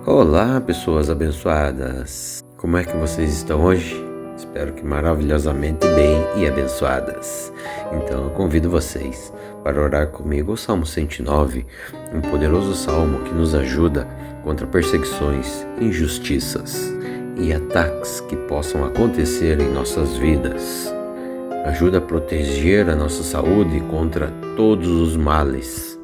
Olá, pessoas abençoadas! Como é que vocês estão hoje? Espero que maravilhosamente bem e abençoadas. Então eu convido vocês para orar comigo o Salmo 109, um poderoso salmo que nos ajuda contra perseguições, injustiças e ataques que possam acontecer em nossas vidas. Ajuda a proteger a nossa saúde contra todos os males.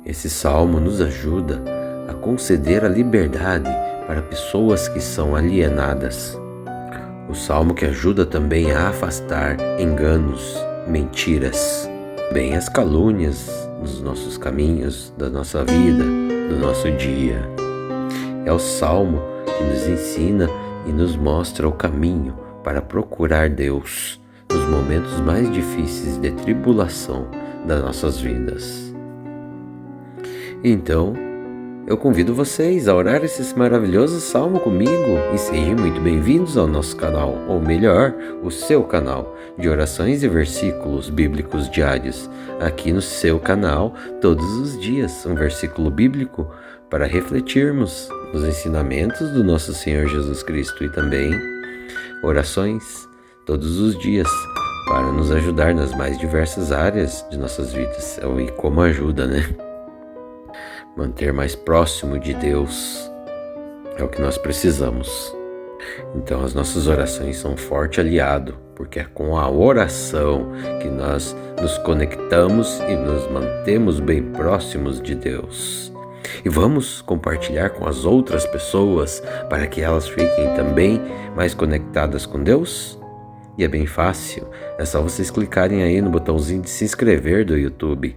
Esse salmo nos ajuda a conceder a liberdade para pessoas que são alienadas. O salmo que ajuda também a afastar enganos, mentiras, bem as calúnias dos nossos caminhos, da nossa vida, do nosso dia. É o salmo que nos ensina e nos mostra o caminho para procurar Deus nos momentos mais difíceis de tribulação das nossas vidas. Então, eu convido vocês a orar esse maravilhoso salmo comigo e sejam muito bem-vindos ao nosso canal, ou melhor, o seu canal de orações e versículos bíblicos diários. Aqui no seu canal, todos os dias, um versículo bíblico para refletirmos nos ensinamentos do nosso Senhor Jesus Cristo e também orações todos os dias para nos ajudar nas mais diversas áreas de nossas vidas. E como ajuda, né? Manter mais próximo de Deus é o que nós precisamos. Então as nossas orações são um forte aliado, porque é com a oração que nós nos conectamos e nos mantemos bem próximos de Deus. E vamos compartilhar com as outras pessoas para que elas fiquem também mais conectadas com Deus? E é bem fácil, é só vocês clicarem aí no botãozinho de se inscrever do YouTube,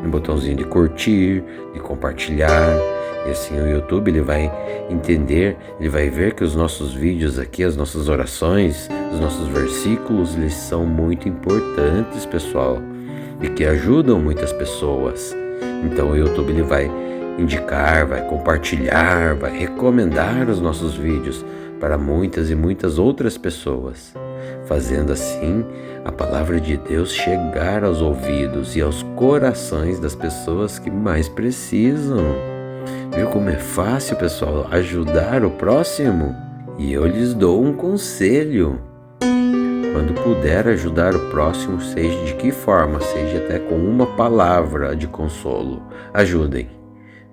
no botãozinho de curtir, de compartilhar, e assim o YouTube ele vai entender, ele vai ver que os nossos vídeos aqui, as nossas orações, os nossos versículos, eles são muito importantes, pessoal, e que ajudam muitas pessoas. Então o YouTube ele vai indicar, vai compartilhar, vai recomendar os nossos vídeos para muitas e muitas outras pessoas, fazendo assim a palavra de Deus chegar aos ouvidos e aos corações das pessoas que mais precisam. Viu como é fácil, pessoal, ajudar o próximo? E eu lhes dou um conselho. Quando puder ajudar o próximo, seja de que forma, seja até com uma palavra de consolo, ajudem,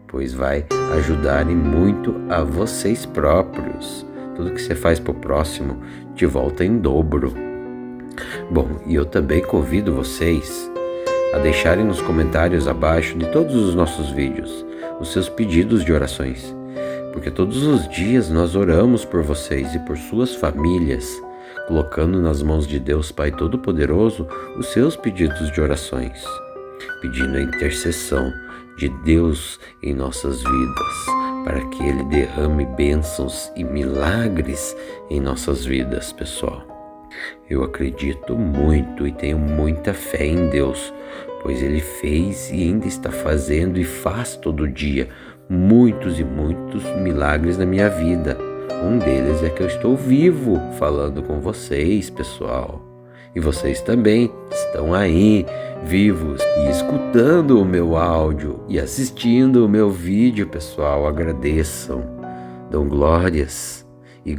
pois vai ajudar e muito a vocês próprios. Tudo que você faz para o próximo te volta em dobro. Bom, e eu também convido vocês a deixarem nos comentários abaixo de todos os nossos vídeos os seus pedidos de orações, porque todos os dias nós oramos por vocês e por suas famílias, colocando nas mãos de Deus Pai Todo-Poderoso os seus pedidos de orações, pedindo a intercessão de Deus em nossas vidas, para que Ele derrame bênçãos e milagres em nossas vidas, pessoal. Eu acredito muito e tenho muita fé em Deus, pois Ele fez e ainda está fazendo e faz todo dia muitos e muitos milagres na minha vida. Um deles é que eu estou vivo falando com vocês, pessoal. E vocês também estão aí, vivos e escutando o meu áudio e assistindo o meu vídeo, pessoal. Agradeçam, dão glórias e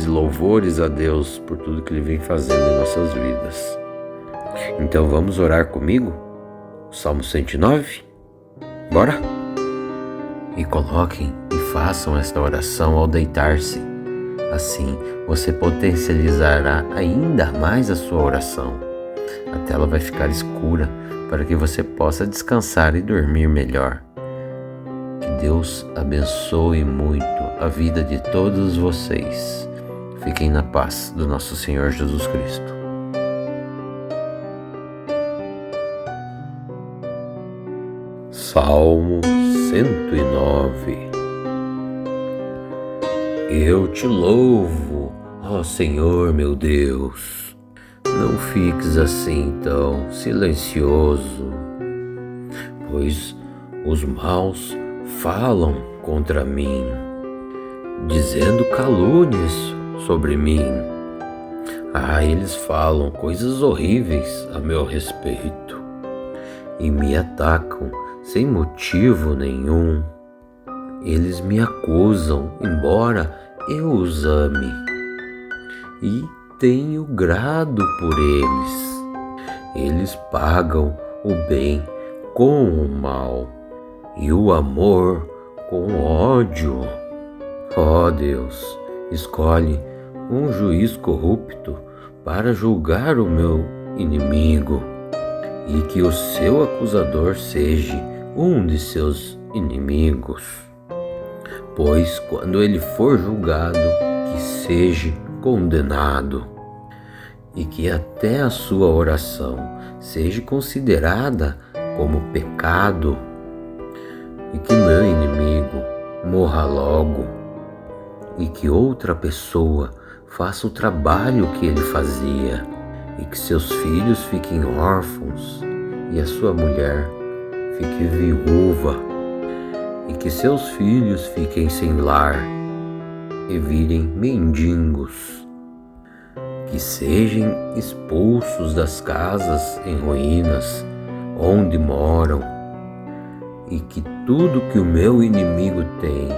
louvores a Deus por tudo que Ele vem fazendo em nossas vidas. Então vamos orar comigo? Salmo 109? Bora? E coloquem e façam esta oração ao deitar-se. Assim, você potencializará ainda mais a sua oração. A tela vai ficar escura para que você possa descansar e dormir melhor. Que Deus abençoe muito a vida de todos vocês. Fiquem na paz do nosso Senhor Jesus Cristo. Salmo 109. Eu te louvo, ó Senhor meu Deus. Não fiques assim tão silencioso, pois os maus falam contra mim, dizendo calúnias sobre mim. Eles falam coisas horríveis a meu respeito e me atacam sem motivo nenhum. Eles me acusam, embora eu os ame, e tenho grado por eles. Eles pagam o bem com o mal e o amor com o ódio. Ó Deus, escolhe um juiz corrupto para julgar o meu inimigo, e que o seu acusador seja um de seus inimigos. Pois quando ele for julgado, que seja condenado, e que até a sua oração seja considerada como pecado, e que meu inimigo morra logo, e que outra pessoa faça o trabalho que ele fazia, e que seus filhos fiquem órfãos e a sua mulher fique viúva, e que seus filhos fiquem sem lar e virem mendigos, que sejam expulsos das casas em ruínas onde moram, e que tudo que o meu inimigo tem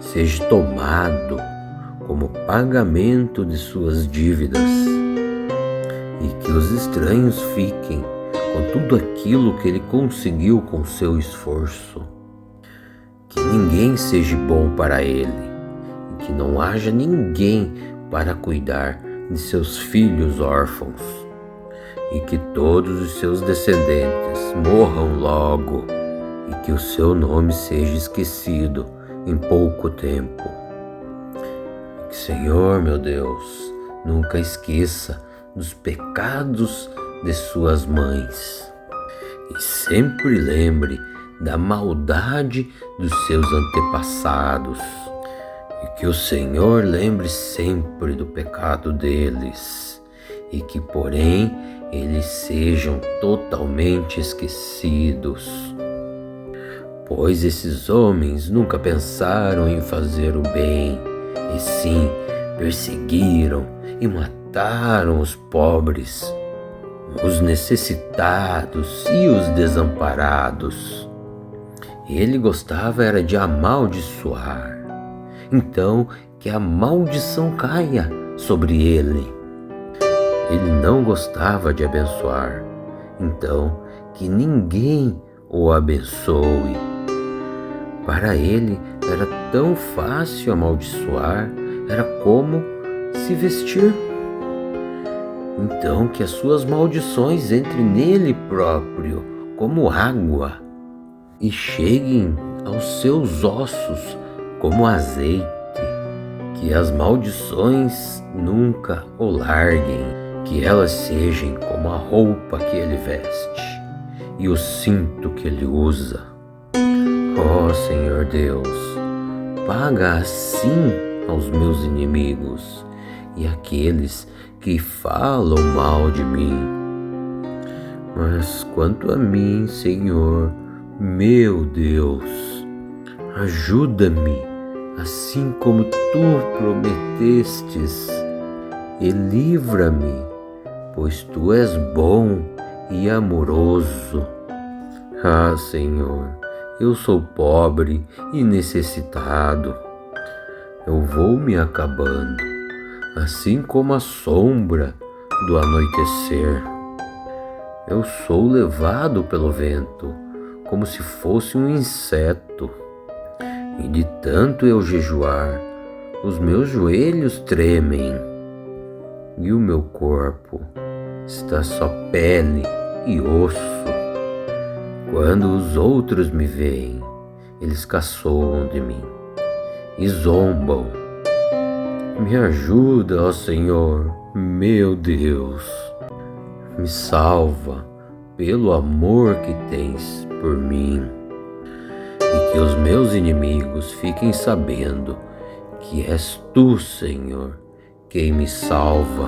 seja tomado como pagamento de suas dívidas, e que os estranhos fiquem com tudo aquilo que ele conseguiu com seu esforço. Que ninguém seja bom para ele, e que não haja ninguém para cuidar de seus filhos órfãos, e que todos os seus descendentes morram logo, e que o seu nome seja esquecido em pouco tempo. Que, Senhor, meu Deus, nunca esqueça dos pecados de suas mães, e sempre lembre da maldade dos seus antepassados, e que o Senhor lembre sempre do pecado deles, e que, porém, eles sejam totalmente esquecidos. Pois esses homens nunca pensaram em fazer o bem, e sim perseguiram e mataram os pobres, os necessitados e os desamparados. Ele gostava era de amaldiçoar. Então que a maldição caia sobre ele. Ele não gostava de abençoar. Então que ninguém o abençoe. Para ele era tão fácil amaldiçoar, era como se vestir. Então que as suas maldições entrem nele próprio como água e cheguem aos seus ossos como azeite. Que as maldições nunca o larguem, que elas sejam como a roupa que ele veste e o cinto que ele usa. Ó Senhor Deus, paga assim aos meus inimigos e àqueles que falam mal de mim. Mas quanto a mim, Senhor, meu Deus, ajuda-me, assim como tu prometestes, e livra-me, pois tu és bom e amoroso. Ah, Senhor, eu sou pobre e necessitado. Eu vou me acabando, assim como a sombra do anoitecer. Eu sou levado pelo vento, como se fosse um inseto. E de tanto eu jejuar, os meus joelhos tremem, e o meu corpo está só pele e osso. Quando os outros me veem, eles caçoam de mim e zombam. Me ajuda, ó Senhor, meu Deus. Me salva pelo amor que tens por mim. E que os meus inimigos fiquem sabendo que és tu, Senhor, quem me salva.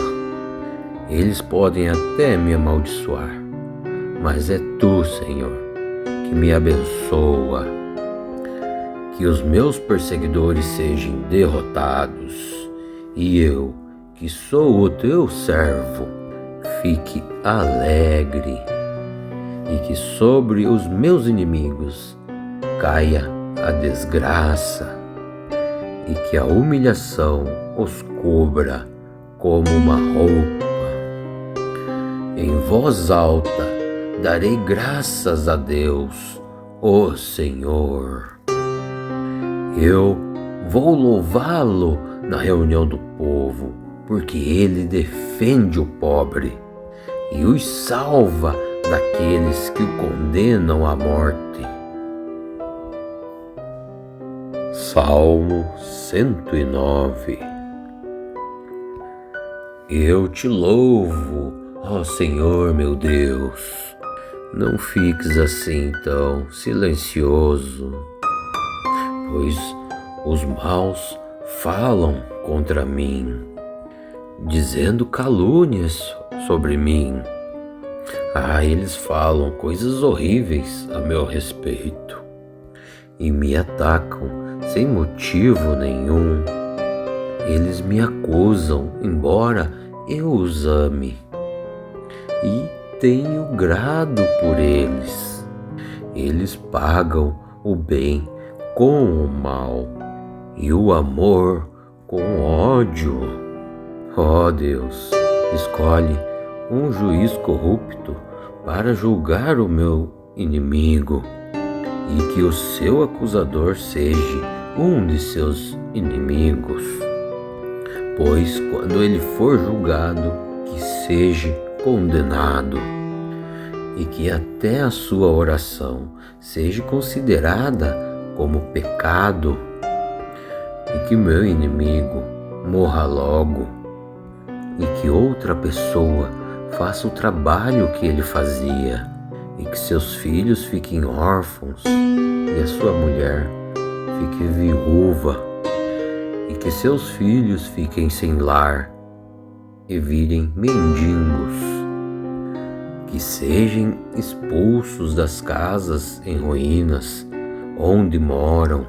Eles podem até me amaldiçoar, mas é tu, Senhor, que me abençoa. Que os meus perseguidores sejam derrotados, e eu, que sou o teu servo, fique alegre, e que sobre os meus inimigos caia a desgraça e que a humilhação os cubra como uma roupa. Em voz alta darei graças a Deus, ó Senhor. Eu vou louvá-lo na reunião do povo, porque ele defende o pobre e os salva daqueles que o condenam à morte. Salmo 109. Eu te louvo, ó Senhor meu Deus. Não fiques assim tão silencioso, pois os maus falam contra mim, dizendo calúnias sobre mim. Eles falam coisas horríveis a meu respeito e me atacam sem motivo nenhum. Eles me acusam, embora eu os ame, e tenho grado por eles. Eles pagam o bem com o mal e o amor com ódio. Ó Deus, escolhe um juiz corrupto para julgar o meu inimigo, e que o seu acusador seja um de seus inimigos. Pois quando ele for julgado, que seja condenado, e que até a sua oração seja considerada como pecado, e que meu inimigo morra logo, e que outra pessoa faça o trabalho que ele fazia, e que seus filhos fiquem órfãos e a sua mulher fique viúva, e que seus filhos fiquem sem lar e virem mendigos, que sejam expulsos das casas em ruínas onde moram,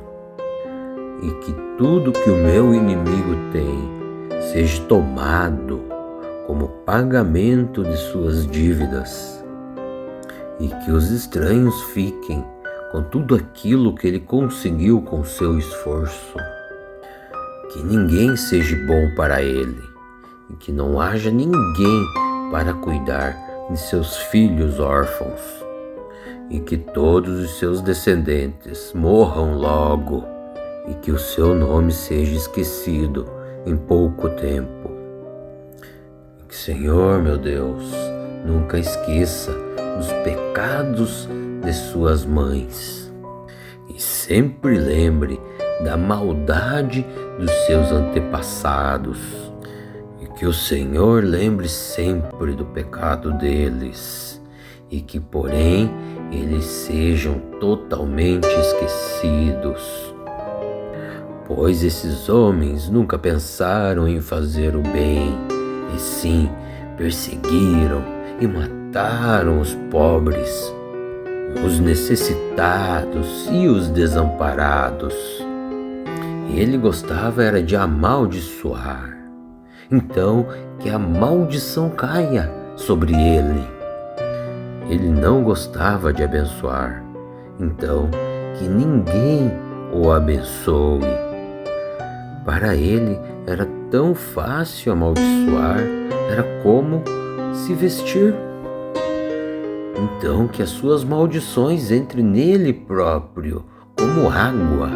e que tudo que o meu inimigo tem seja tomado como pagamento de suas dívidas, e que os estranhos fiquem com tudo aquilo que ele conseguiu com seu esforço. Que ninguém seja bom para ele, e que não haja ninguém para cuidar de seus filhos órfãos, e que todos os seus descendentes morram logo, e que o seu nome seja esquecido em pouco tempo. E que, Senhor meu Deus, nunca esqueça dos pecados de suas mães, e sempre lembre da maldade dos seus antepassados, e que o Senhor lembre sempre do pecado deles, e que, porém, eles sejam totalmente esquecidos. Pois esses homens nunca pensaram em fazer o bem, e sim perseguiram e mataram os pobres, os necessitados e os desamparados. Ele gostava era de amaldiçoar. Então que a maldição caia sobre ele. Ele não gostava de abençoar. Então que ninguém o abençoe. Para ele era tão fácil amaldiçoar, era como se vestir. Então que as suas maldições entrem nele próprio como água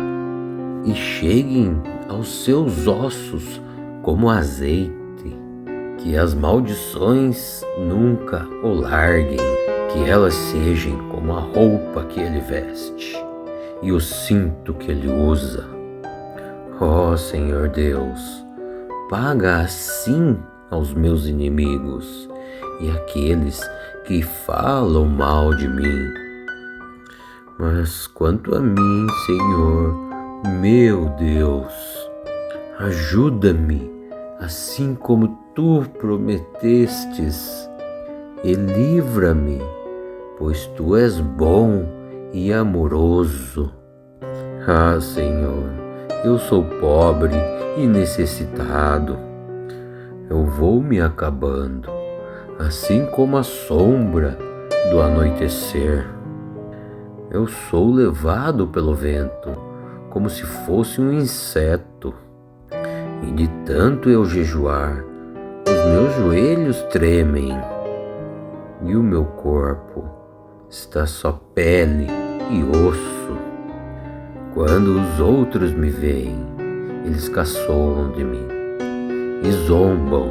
e cheguem aos seus ossos como azeite. Que as maldições nunca o larguem, que elas sejam como a roupa que ele veste e o cinto que ele usa. Ó Senhor Deus, paga assim aos meus inimigos e àqueles que falam mal de mim. Mas quanto a mim, Senhor, meu Deus, ajuda-me, assim como tu prometestes, e livra-me, pois tu és bom e amoroso. Senhor, eu sou pobre e necessitado. Eu vou me acabando, assim como a sombra do anoitecer. Eu sou levado pelo vento, como se fosse um inseto. E de tanto eu jejuar, os meus joelhos tremem, e o meu corpo está só pele e osso. Quando os outros me veem, eles caçoam de mim e zombam.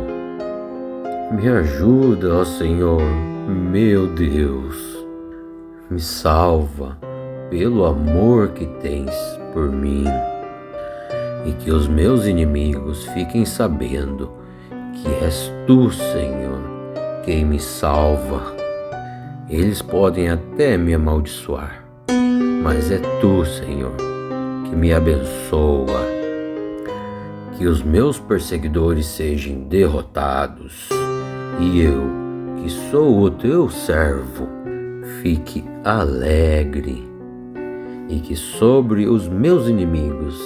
Me ajuda, ó Senhor, meu Deus. Me salva pelo amor que tens por mim. E que os meus inimigos fiquem sabendo que és tu, Senhor, quem me salva. Eles podem até me amaldiçoar, mas é tu, Senhor, que me abençoa. Que os meus perseguidores sejam derrotados, e eu, que sou o teu servo, fique alegre. E que sobre os meus inimigos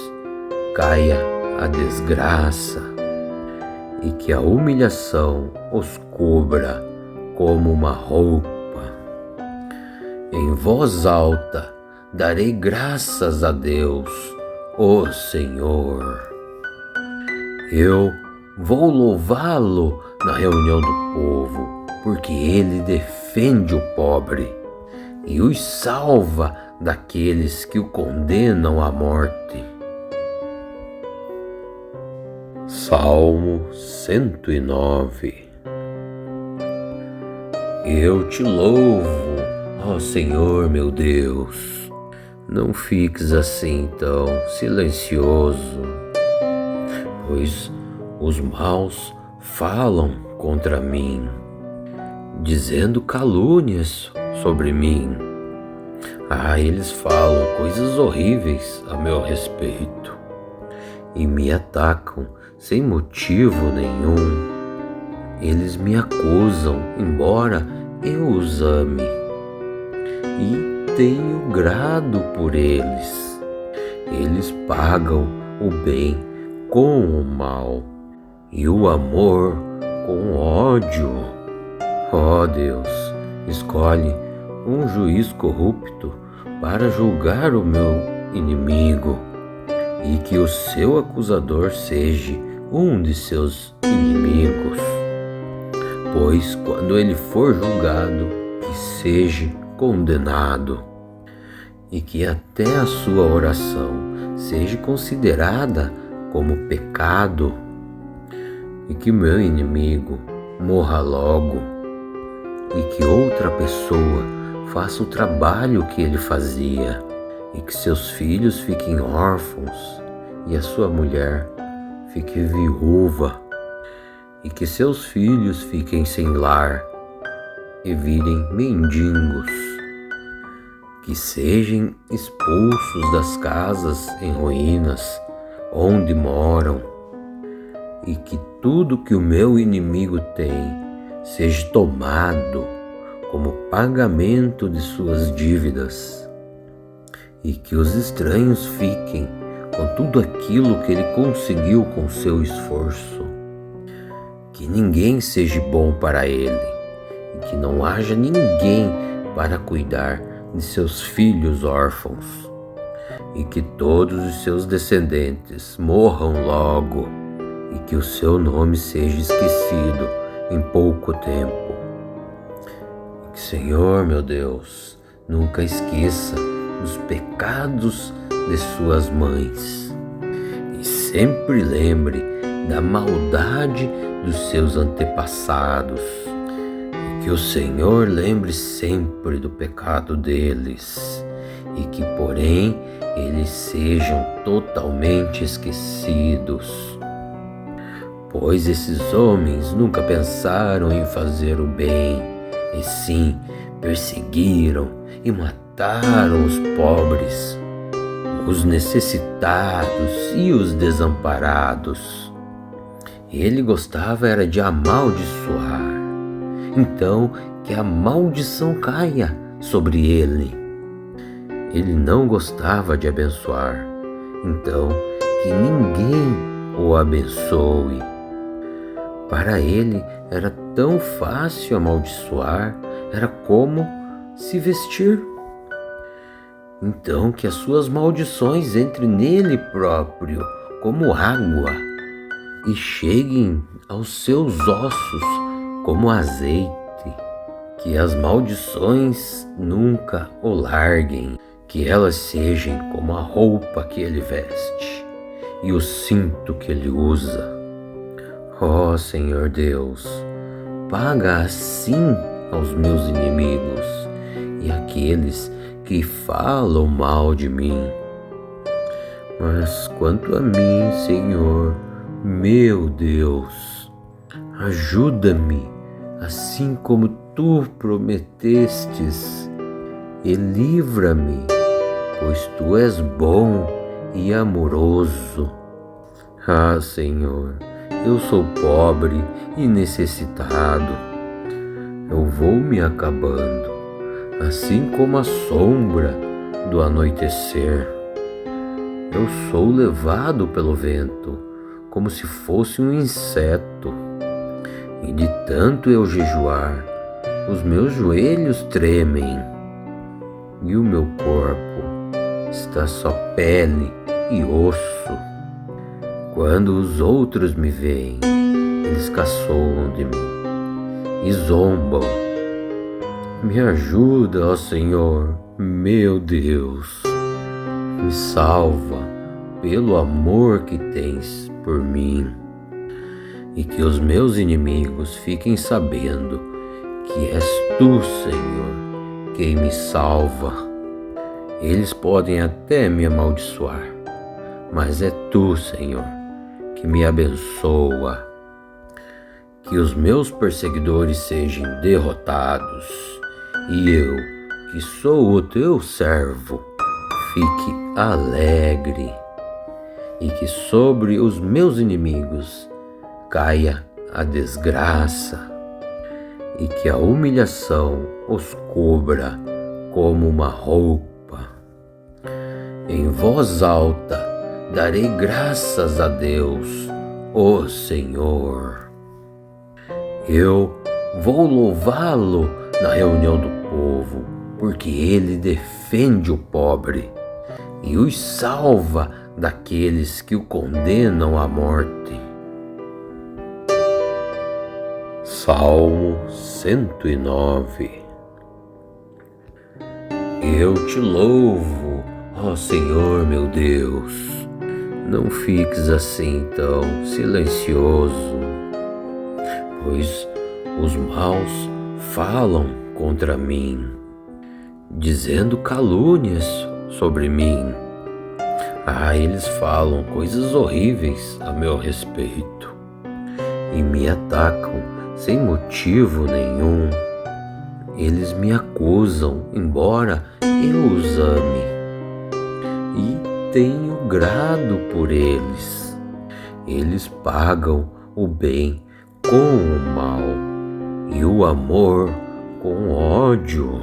caia a desgraça, e que a humilhação os cubra como uma roupa. Em voz alta darei graças a Deus, ó Senhor. Eu vou louvá-lo na reunião do povo, porque ele defende o pobre e os salva daqueles que o condenam à morte. Salmo 109. Eu te louvo, ó Senhor meu Deus. Não fiques assim tão silencioso, pois os maus falam contra mim, dizendo calúnias sobre mim. Eles falam coisas horríveis a meu respeito e me atacam sem motivo nenhum. Eles me acusam, embora eu os ame, e tenho grado por eles. Eles pagam o bem com o mal e o amor com ódio. Ó Deus, escolhe um juiz corrupto para julgar o meu inimigo, e que o seu acusador seja um de seus inimigos. Pois quando ele for julgado, que seja condenado, e que até a sua oração seja considerada como pecado, e que meu inimigo morra logo, e que outra pessoa faça o trabalho que ele fazia, e que seus filhos fiquem órfãos e a sua mulher fique viúva, e que seus filhos fiquem sem lar e virem mendigos, que sejam expulsos das casas em ruínas onde moram, e que tudo que o meu inimigo tem seja tomado como pagamento de suas dívidas, e que os estranhos fiquem com tudo aquilo que ele conseguiu com seu esforço. Que ninguém seja bom para ele, e que não haja ninguém para cuidar de seus filhos órfãos, e que todos os seus descendentes morram logo, e que o seu nome seja esquecido em pouco tempo. Que, Senhor meu Deus, nunca esqueça os pecados de suas mães, e sempre lembre da maldade dos seus antepassados, e que o Senhor lembre sempre do pecado deles, e que porém eles sejam totalmente esquecidos. Pois esses homens nunca pensaram em fazer o bem, e sim perseguiram e mataram os pobres, os necessitados e os desamparados. Ele gostava era de amaldiçoar, então que a maldição caia sobre ele. Ele não gostava de abençoar, então que ninguém o abençoe. Para ele era tão fácil amaldiçoar, era como se vestir. Então que as suas maldições entrem nele próprio como água e cheguem aos seus ossos como azeite. Que as maldições nunca o larguem, que elas sejam como a roupa que ele veste e o cinto que ele usa. Ó Senhor Deus, paga assim aos meus inimigos e àqueles que falam mal de mim. Mas quanto a mim, Senhor, meu Deus, ajuda-me, assim como tu prometestes, e livra-me, pois tu és bom e amoroso. Ah, Senhor, eu sou pobre e necessitado. Eu vou me acabando, assim como a sombra do anoitecer. Eu sou levado pelo vento, como se fosse um inseto. E de tanto eu jejuar, os meus joelhos tremem, e o meu corpo está só pele e osso. Quando os outros me veem, eles caçoam de mim e zombam. Me ajuda, ó Senhor, meu Deus. Me salva pelo amor que tens por mim. E que os meus inimigos fiquem sabendo que és tu, Senhor, quem me salva. Eles podem até me amaldiçoar, mas é tu, Senhor, que me abençoa. Que os meus perseguidores sejam derrotados, e eu, que sou o teu servo, fique alegre. E que sobre os meus inimigos caia a desgraça, e que a humilhação os cubra como uma roupa. Em voz alta darei graças a Deus, ó Senhor. Eu vou louvá-lo na reunião do povo, porque ele defende o pobre e os salva daqueles que o condenam à morte. Salmo 109. Eu te louvo, ó Senhor meu Deus. Não fiques assim tão silencioso, pois os maus falam contra mim, dizendo calúnias sobre mim. Eles falam coisas horríveis a meu respeito e me atacam sem motivo nenhum. Eles me acusam, embora eu os ame, e tenho grado por eles. Eles pagam o bem com o mal e o amor com ódio.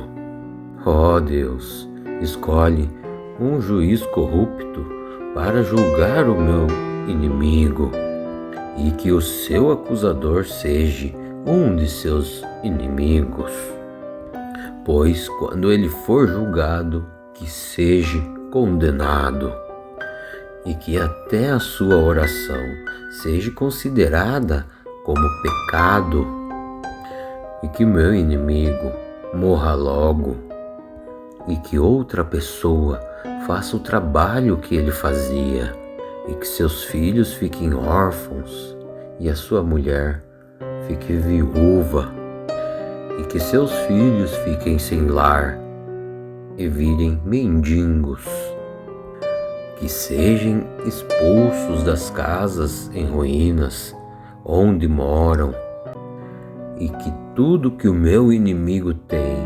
Ó Deus, escolhe um juiz corrupto para julgar o meu inimigo, e que o seu acusador seja um de seus inimigos. Pois quando ele for julgado, que seja condenado, e que até a sua oração seja considerada como pecado, e que meu inimigo morra logo, e que outra pessoa faça o trabalho que ele fazia, e que seus filhos fiquem órfãos e a sua mulher fique viúva, e que seus filhos fiquem sem lar e virem mendigos, que sejam expulsos das casas em ruínas onde moram, e que tudo que o meu inimigo tem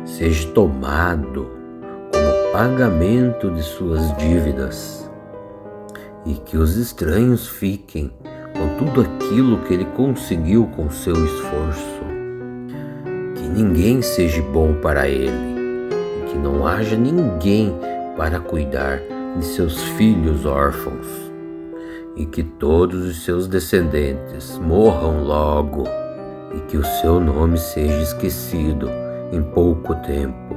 seja tomado como pagamento de suas dívidas, e que os estranhos fiquem com tudo aquilo que ele conseguiu com seu esforço. Que ninguém seja bom para ele, e que não haja ninguém para cuidar de seus filhos órfãos, e que todos os seus descendentes morram logo, e que o seu nome seja esquecido em pouco tempo.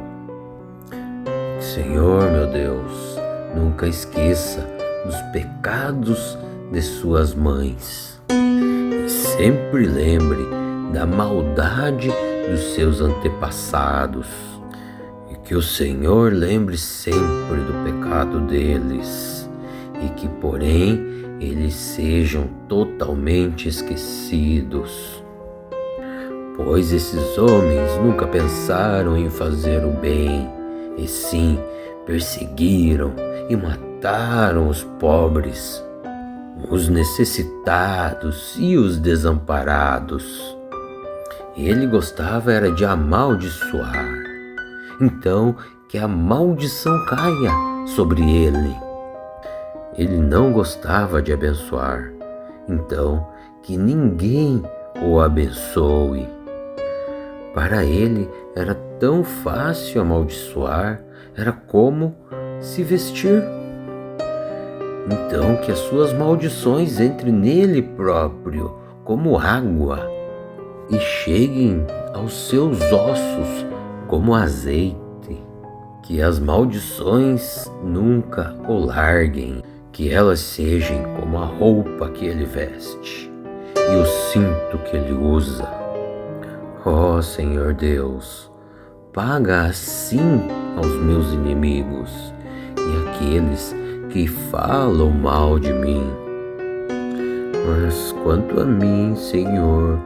Que Senhor, meu Deus, nunca esqueça dos pecados de suas mães e sempre lembre da maldade dos seus antepassados e que o Senhor lembre sempre do pecado deles e que, porém, eles sejam totalmente esquecidos. Pois esses homens nunca pensaram em fazer o bem, e sim perseguiram e mataram os pobres, os necessitados e os desamparados. Ele gostava era de amaldiçoar. Então que a maldição caia sobre ele. Ele não gostava de abençoar. Então que ninguém o abençoe. Para ele era tão fácil amaldiçoar, era como se vestir. Então que as suas maldições entrem nele próprio como água e cheguem aos seus ossos como azeite. Que as maldições nunca o larguem, que elas sejam como a roupa que ele veste e o cinto que ele usa. Ó Senhor Deus, paga assim aos meus inimigos e àqueles que falam mal de mim. Mas quanto a mim, Senhor,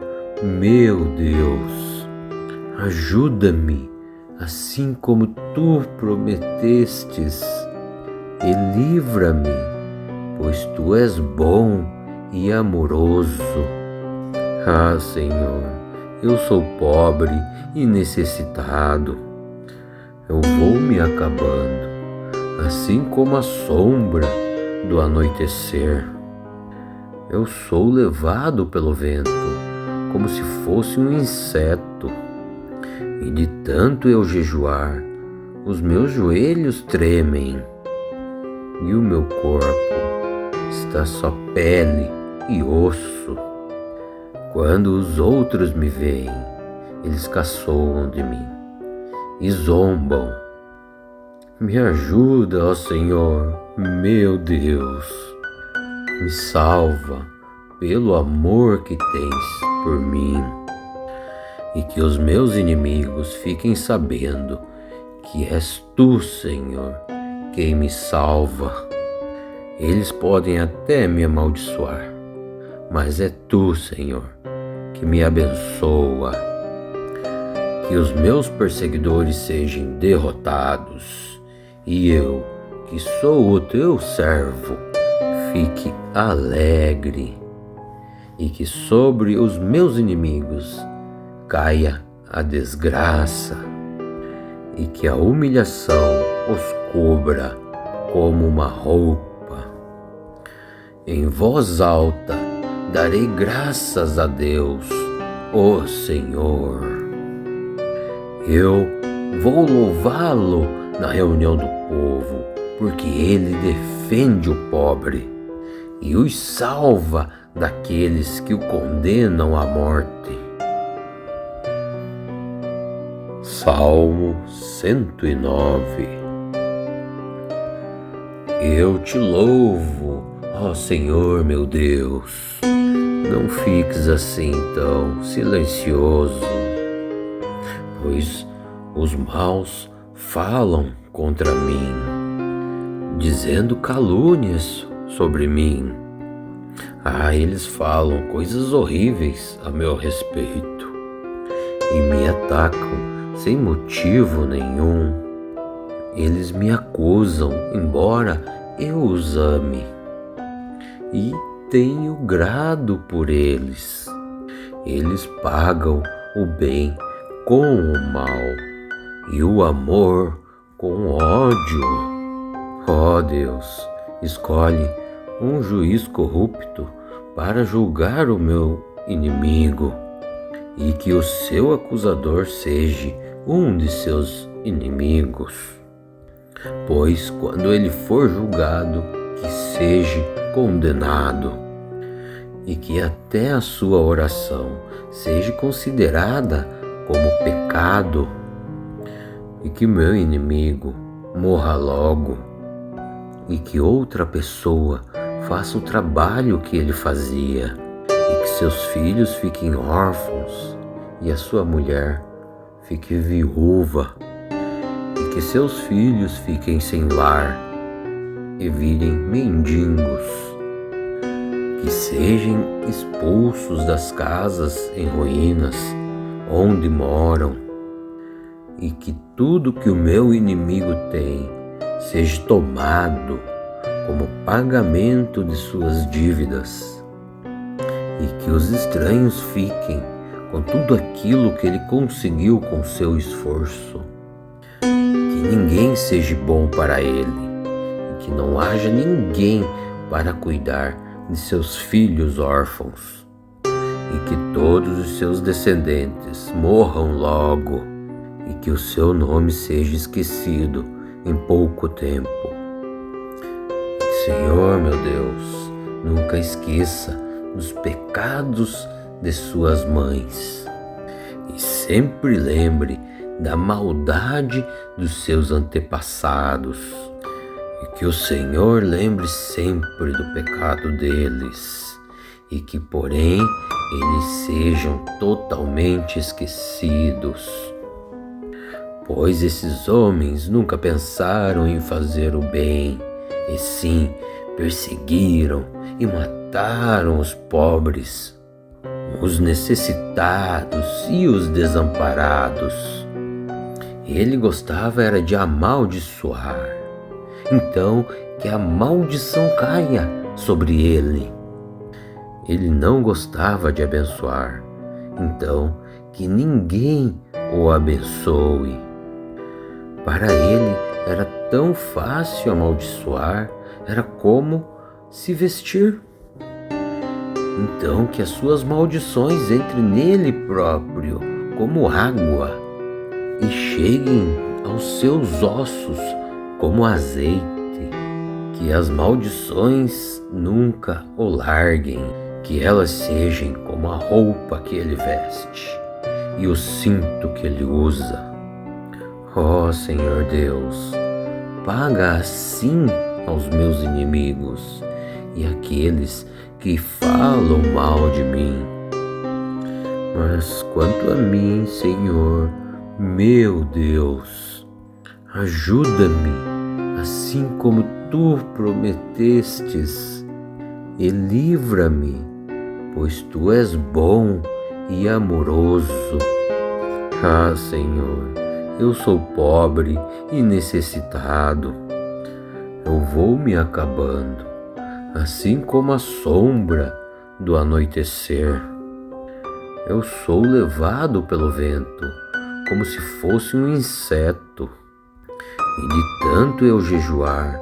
meu Deus, ajuda-me, assim como tu prometestes, e livra-me, pois tu és bom e amoroso. Ah, Senhor, eu sou pobre e necessitado. Eu vou me acabando, assim como a sombra do anoitecer. Eu sou levado pelo vento, como se fosse um inseto. E de tanto eu jejuar, os meus joelhos tremem, e o meu corpo está só pele e osso. Quando os outros me veem, eles caçoam de mim e zombam. Me ajuda, ó Senhor, meu Deus. Me salva pelo amor que tens por mim. E que os meus inimigos fiquem sabendo que és tu, Senhor, quem me salva. Eles podem até me amaldiçoar, mas é tu, Senhor, que me abençoa. Que os meus perseguidores sejam derrotados e eu, que sou o teu servo, fique alegre. E que sobre os meus inimigos caia a desgraça e que a humilhação os cubra como uma roupa. Em voz alta darei graças a Deus, ó Senhor. Eu vou louvá-lo na reunião do povo, porque ele defende o pobre e os salva daqueles que o condenam à morte. Salmo 109. Eu te louvo, ó Senhor meu Deus. Não fiques assim tão silencioso, pois os maus falam contra mim, dizendo calúnias sobre mim. Eles falam coisas horríveis a meu respeito e me atacam sem motivo nenhum. Eles me acusam, embora eu os ame, e tenho grado por eles. Eles pagam o bem com o mal e o amor com ódio. Ó Deus, escolhe um juiz corrupto para julgar o meu inimigo, e que o seu acusador seja um de seus inimigos. Pois quando ele for julgado, que seja condenado, e que até a sua oração seja considerada como pecado, e que meu inimigo morra logo e que outra pessoa faça o trabalho que ele fazia, e que seus filhos fiquem órfãos e a sua mulher fique viúva, e que seus filhos fiquem sem lar e virem mendigos, que sejam expulsos das casas em ruínas onde moram, e que tudo que o meu inimigo tem seja tomado como pagamento de suas dívidas, e que os estranhos fiquem com tudo aquilo que ele conseguiu com seu esforço, que ninguém seja bom para ele, e que não haja ninguém para cuidar de seus filhos órfãos, e que todos os seus descendentes morram logo, e que o seu nome seja esquecido em pouco tempo. Senhor, meu Deus, nunca esqueça dos pecados de suas mães, e sempre lembre da maldade dos seus antepassados, e que o Senhor lembre sempre do pecado deles, e que, porém, eles sejam totalmente esquecidos. Pois esses homens nunca pensaram em fazer o bem, e sim perseguiram e mataram os pobres, os necessitados e os desamparados. Ele gostava era de amaldiçoar, então que a maldição caia sobre ele. Ele não gostava de abençoar, então que ninguém o abençoe. Para ele era tão fácil amaldiçoar, era como se vestir. Então que as suas maldições entrem nele próprio como água e cheguem aos seus ossos como azeite. Que as maldições nunca o larguem, que elas sejam como a roupa que ele veste e o cinto que ele usa. Ó Senhor Deus, paga assim aos meus inimigos e àqueles que falam mal de mim. Mas quanto a mim, Senhor, meu Deus, ajuda-me, assim como tu prometestes, e livra-me, pois tu és bom e amoroso. Ah, Senhor, eu sou pobre e necessitado. Eu vou me acabando, assim como a sombra do anoitecer. Eu sou levado pelo vento, como se fosse um inseto. E de tanto eu jejuar,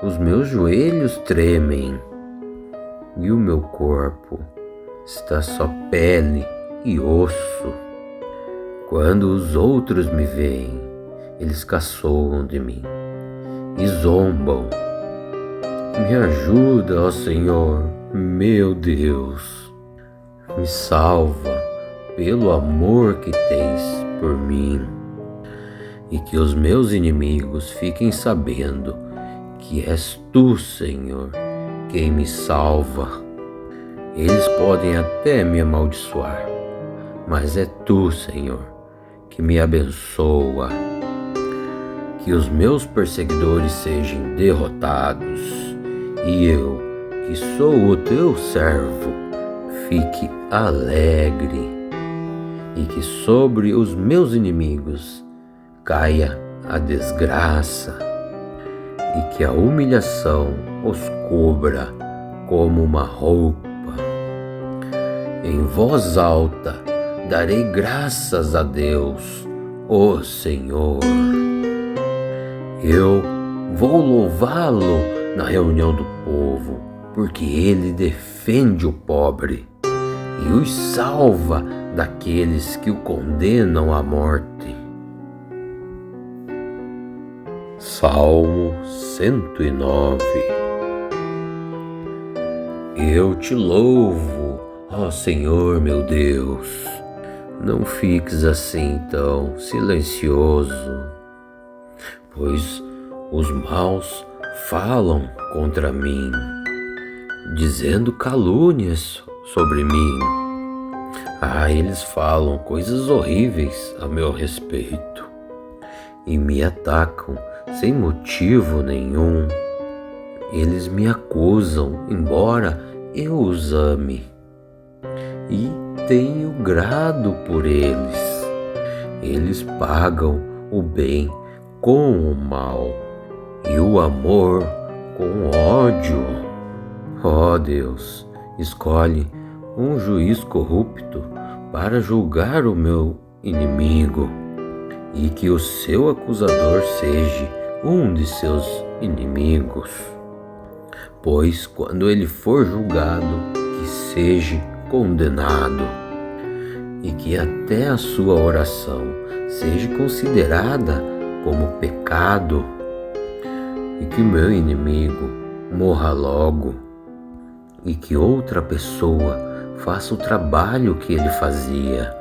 os meus joelhos tremem, e o meu corpo está só pele e osso. Quando os outros me veem, eles caçoam de mim e zombam. Me ajuda, ó Senhor, meu Deus. Me salva pelo amor que tens por mim. E que os meus inimigos fiquem sabendo que és tu, Senhor, quem me salva. Eles podem até me amaldiçoar, mas é tu, Senhor, que me abençoa. Que os meus perseguidores sejam derrotados, e eu, que sou o teu servo, fique alegre, e que sobre os meus inimigos caia a desgraça, e que a humilhação os cubra como uma roupa. Em voz alta darei graças a Deus, ó Senhor. Eu vou louvá-lo na reunião do povo, porque ele defende o pobre e os salva daqueles que o condenam à morte. Salmo 109. Eu te louvo, ó Senhor meu Deus. Não fiques assim tão silencioso, pois Os maus falam contra mim, dizendo calúnias sobre mim. Eles falam coisas horríveis a meu respeito e me atacam sem motivo nenhum. Eles me acusam, embora eu os ame, e tenho grado por eles. Eles pagam o bem com o mal e o amor com ódio. Ó Deus, escolhe um juiz corrupto para julgar o meu inimigo, e que o seu acusador seja um de seus inimigos. Pois quando ele for julgado, que seja condenado, e que até a sua oração seja considerada como pecado, e que meu inimigo morra logo, e que outra pessoa faça o trabalho que ele fazia,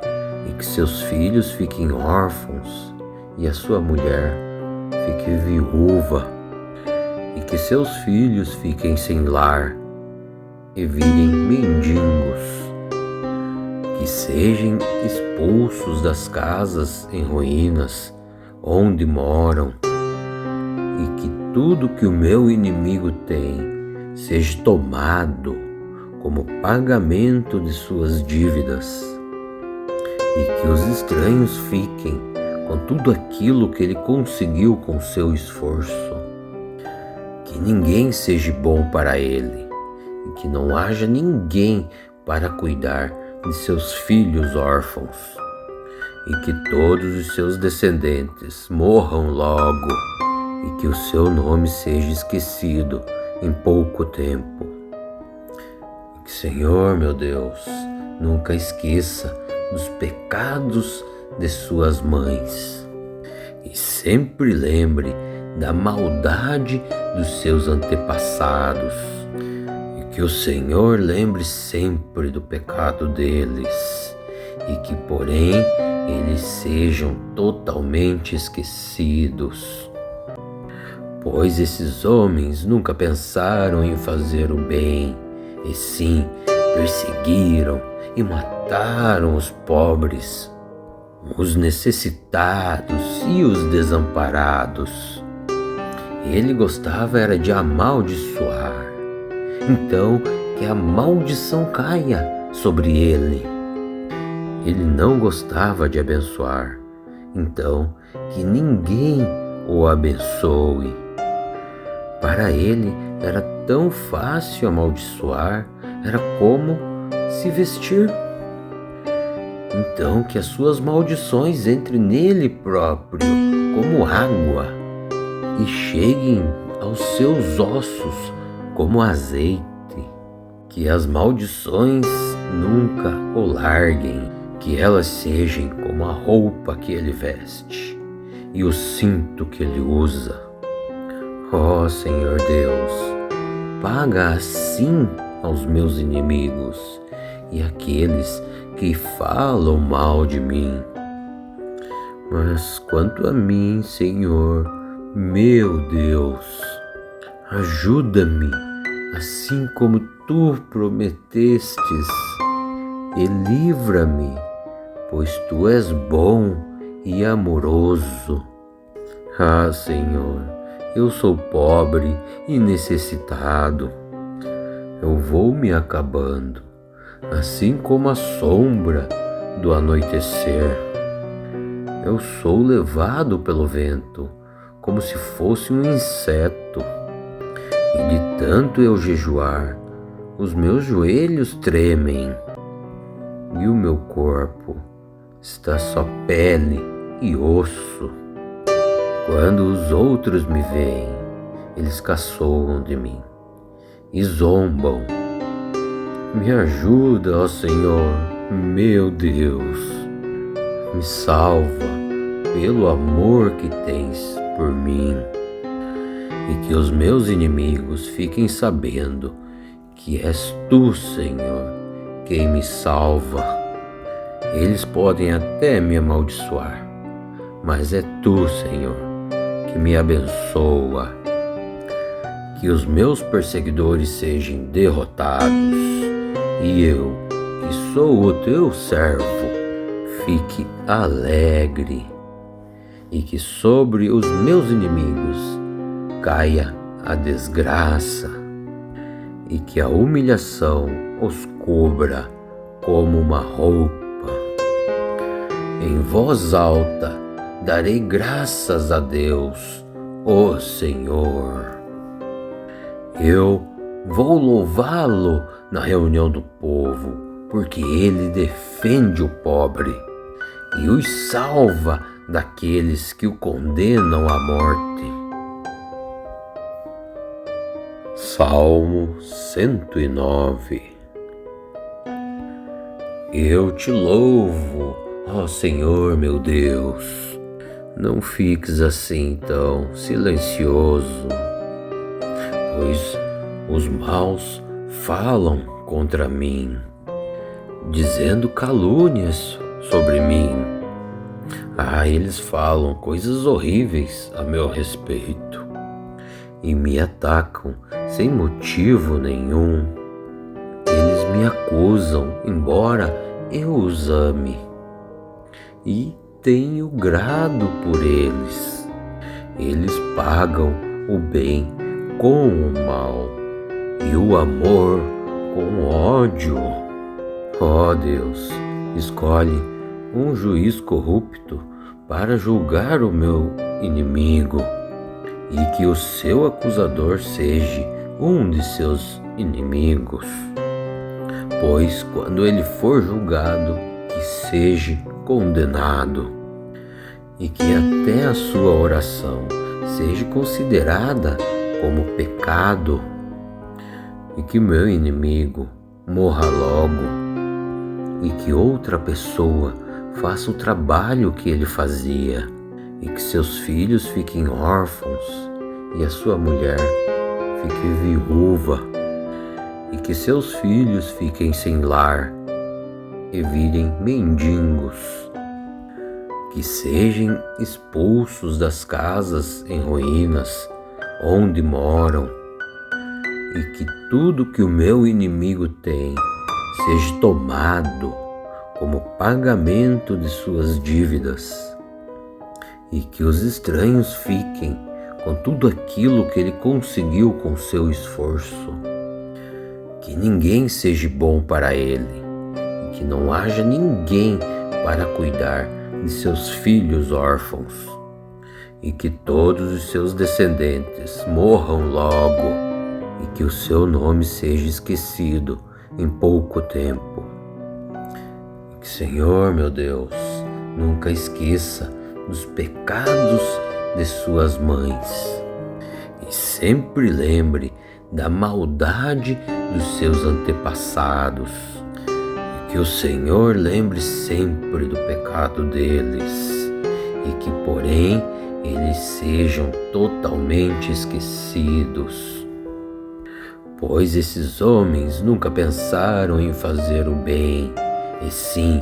e que seus filhos fiquem órfãos e a sua mulher fique viúva, e que seus filhos fiquem sem lar e virem mendigos, que sejam expulsos das casas em ruínas onde moram, e que tudo que o meu inimigo tem seja tomado como pagamento de suas dívidas, e que os estranhos fiquem com tudo aquilo que ele conseguiu com seu esforço. Que ninguém seja bom para ele, e que não haja ninguém para cuidar de seus filhos órfãos, e que todos os seus descendentes morram logo, e que o seu nome seja esquecido em pouco tempo. E que, Senhor meu Deus, nunca esqueça dos pecados de suas mães, e sempre lembre da maldade dos seus antepassados, e que o Senhor lembre sempre do pecado deles, e que porém eles sejam totalmente esquecidos. Pois esses homens nunca pensaram em fazer o bem, e sim perseguiram e mataram os pobres, os necessitados e os desamparados. Ele gostava era de amaldiçoar. Então que a maldição caia sobre ele. Ele não gostava de abençoar. Então que ninguém o abençoe. Para ele era tão fácil amaldiçoar, era como se vestir. Então que as suas maldições entrem nele próprio como água e cheguem aos seus ossos como azeite. Que as maldições nunca o larguem, que elas sejam como a roupa que ele veste e o cinto que ele usa. Ó Senhor Deus, paga assim aos meus inimigos e àqueles que falam mal de mim. Mas quanto a mim, Senhor, meu Deus, ajuda-me, assim como tu prometestes, e livra-me, pois tu és bom e amoroso. Senhor, eu sou pobre e necessitado. Eu vou me acabando, assim como a sombra do anoitecer. Eu sou levado pelo vento, como se fosse um inseto. E de tanto eu jejuar, os meus joelhos tremem, e o meu corpo está só pele e osso. Quando os outros me veem, eles caçoam de mim e zombam. Me ajuda, ó Senhor, meu Deus. Me salva pelo amor que tens por mim. E que os meus inimigos fiquem sabendo que és tu, Senhor, quem me salva. Eles podem até me amaldiçoar, mas é tu, Senhor, que me abençoa. Que os meus perseguidores sejam derrotados, e eu, que sou o teu servo, fique alegre, e que sobre os meus inimigos caia a desgraça, e que a humilhação os cubra como uma roupa. Em voz alta darei graças a Deus, ó Senhor. Eu vou louvá-lo na reunião do povo, porque ele defende o pobre e os salva daqueles que o condenam à morte. Salmo 109. Eu te louvo, ó Senhor meu Deus. Não fiques assim tão silencioso, pois os maus falam contra mim, dizendo calúnias sobre mim. Eles falam coisas horríveis a meu respeito e me atacam sem motivo nenhum. Eles me acusam, embora eu os ame, e tenho grado por eles. Eles pagam o bem com o mal e o amor com ódio. Ó Deus, escolhe um juiz corrupto para julgar o meu inimigo, e que o seu acusador seja um de seus inimigos. Pois quando ele for julgado, que seja condenado, e que até a sua oração seja considerada como pecado, e que meu inimigo morra logo, e que outra pessoa faça o trabalho que ele fazia, e que seus filhos fiquem órfãos e a sua mulher fique viúva, e que seus filhos fiquem sem lar e virem mendigos, que sejam expulsos das casas em ruínas onde moram, e que tudo que o meu inimigo tem seja tomado como pagamento de suas dívidas, e que os estranhos fiquem com tudo aquilo que ele conseguiu com seu esforço. Que ninguém seja bom para ele, e que não haja ninguém para cuidar de seus filhos órfãos, e que todos os seus descendentes morram logo, e que o seu nome seja esquecido em pouco tempo. E que, Senhor meu Deus, nunca esqueça dos pecados de suas mães, e sempre lembre da maldade dos seus antepassados, e que o Senhor lembre sempre do pecado deles, e que, porém, eles sejam totalmente esquecidos. Pois esses homens nunca pensaram em fazer o bem, e sim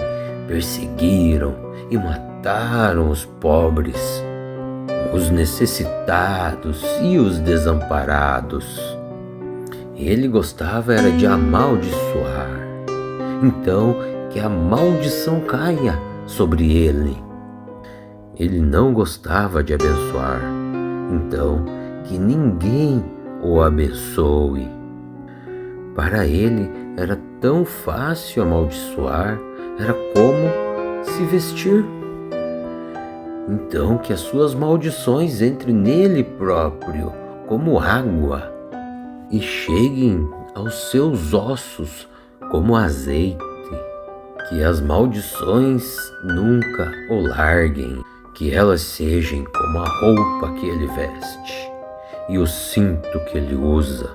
perseguiram e mataram os pobres, os necessitados e os desamparados. Ele gostava era de amaldiçoar. Então que a maldição caia sobre ele. Ele não gostava de abençoar. Então que ninguém o abençoe. Para ele era tão fácil amaldiçoar, era como se vestir. Então que as suas maldições entrem nele próprio como água e cheguem aos seus ossos como azeite. Que as maldições nunca o larguem, que elas sejam como a roupa que ele veste e o cinto que ele usa.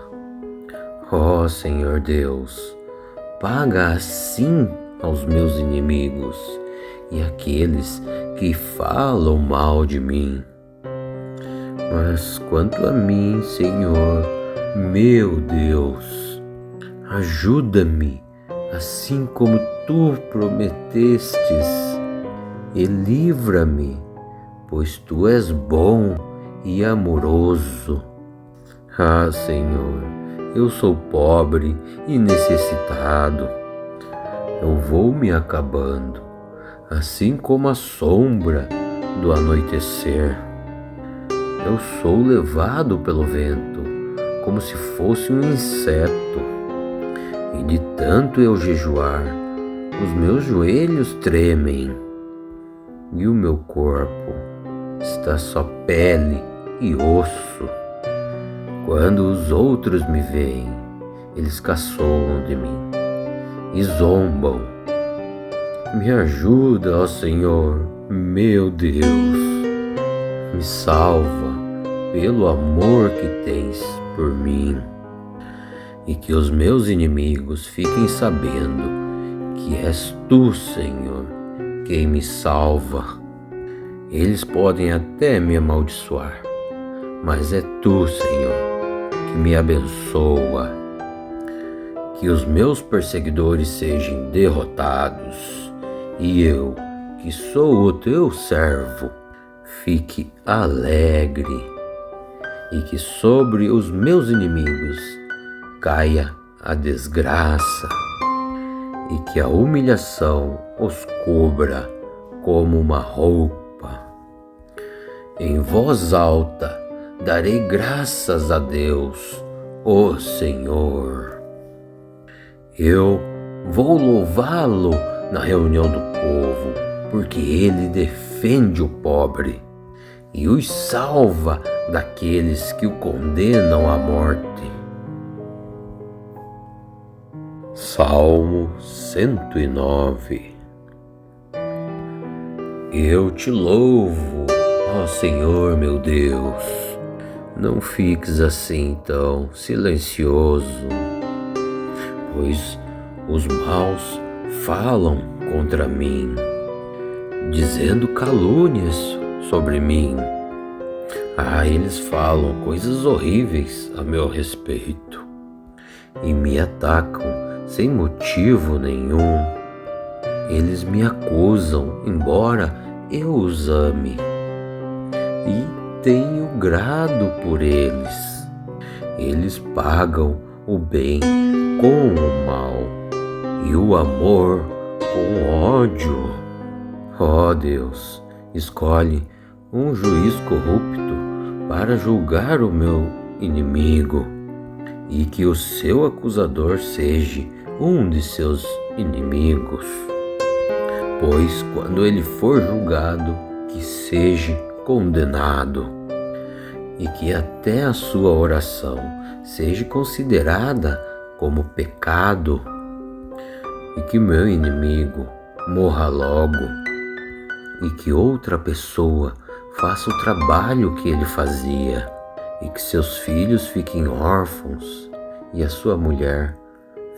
Ó Senhor Deus, paga assim aos meus inimigos e àqueles que falam mal de mim. Mas quanto a mim, Senhor, meu Deus, ajuda-me, assim como tu prometestes, e livra-me, pois tu és bom e amoroso. Ah, Senhor, eu sou pobre e necessitado. Eu vou me acabando, assim como a sombra do anoitecer. Eu sou levado pelo vento, como se fosse um inseto. E de tanto eu jejuar, os meus joelhos tremem, e o meu corpo está só pele e osso. Quando os outros me veem, eles caçoam de mim e zombam. Me ajuda, ó Senhor, meu Deus. Me salva pelo amor que tens por mim. E que os meus inimigos fiquem sabendo que és tu, Senhor, quem me salva. Eles podem até me amaldiçoar, mas é tu, Senhor, que me abençoa. Que os meus perseguidores sejam derrotados, e eu, que sou o teu servo, fique alegre. E que sobre os meus inimigos caia a desgraça, e que a humilhação os cubra como uma roupa. Em voz alta darei graças a Deus, ó Senhor. Eu vou louvá-lo na reunião do povo, porque ele defende o pobre e os salva daqueles que o condenam à morte. Salmo 109. Eu te louvo, ó Senhor meu Deus. Não fiques assim tão silencioso, pois os maus falam contra mim, dizendo calúnias sobre mim. Eles falam coisas horríveis a meu respeito e me atacam sem motivo nenhum. Eles me acusam, embora eu os ame, e tenho grado por eles. Eles pagam o bem com o mal e o amor com ódio. Ó Deus, escolhe um juiz corrupto para julgar o meu inimigo, e que o seu acusador seja um de seus inimigos. Pois quando ele for julgado, que seja condenado, e que até a sua oração seja considerada como pecado, e que meu inimigo morra logo, e que outra pessoa faça o trabalho que ele fazia, e que seus filhos fiquem órfãos e a sua mulher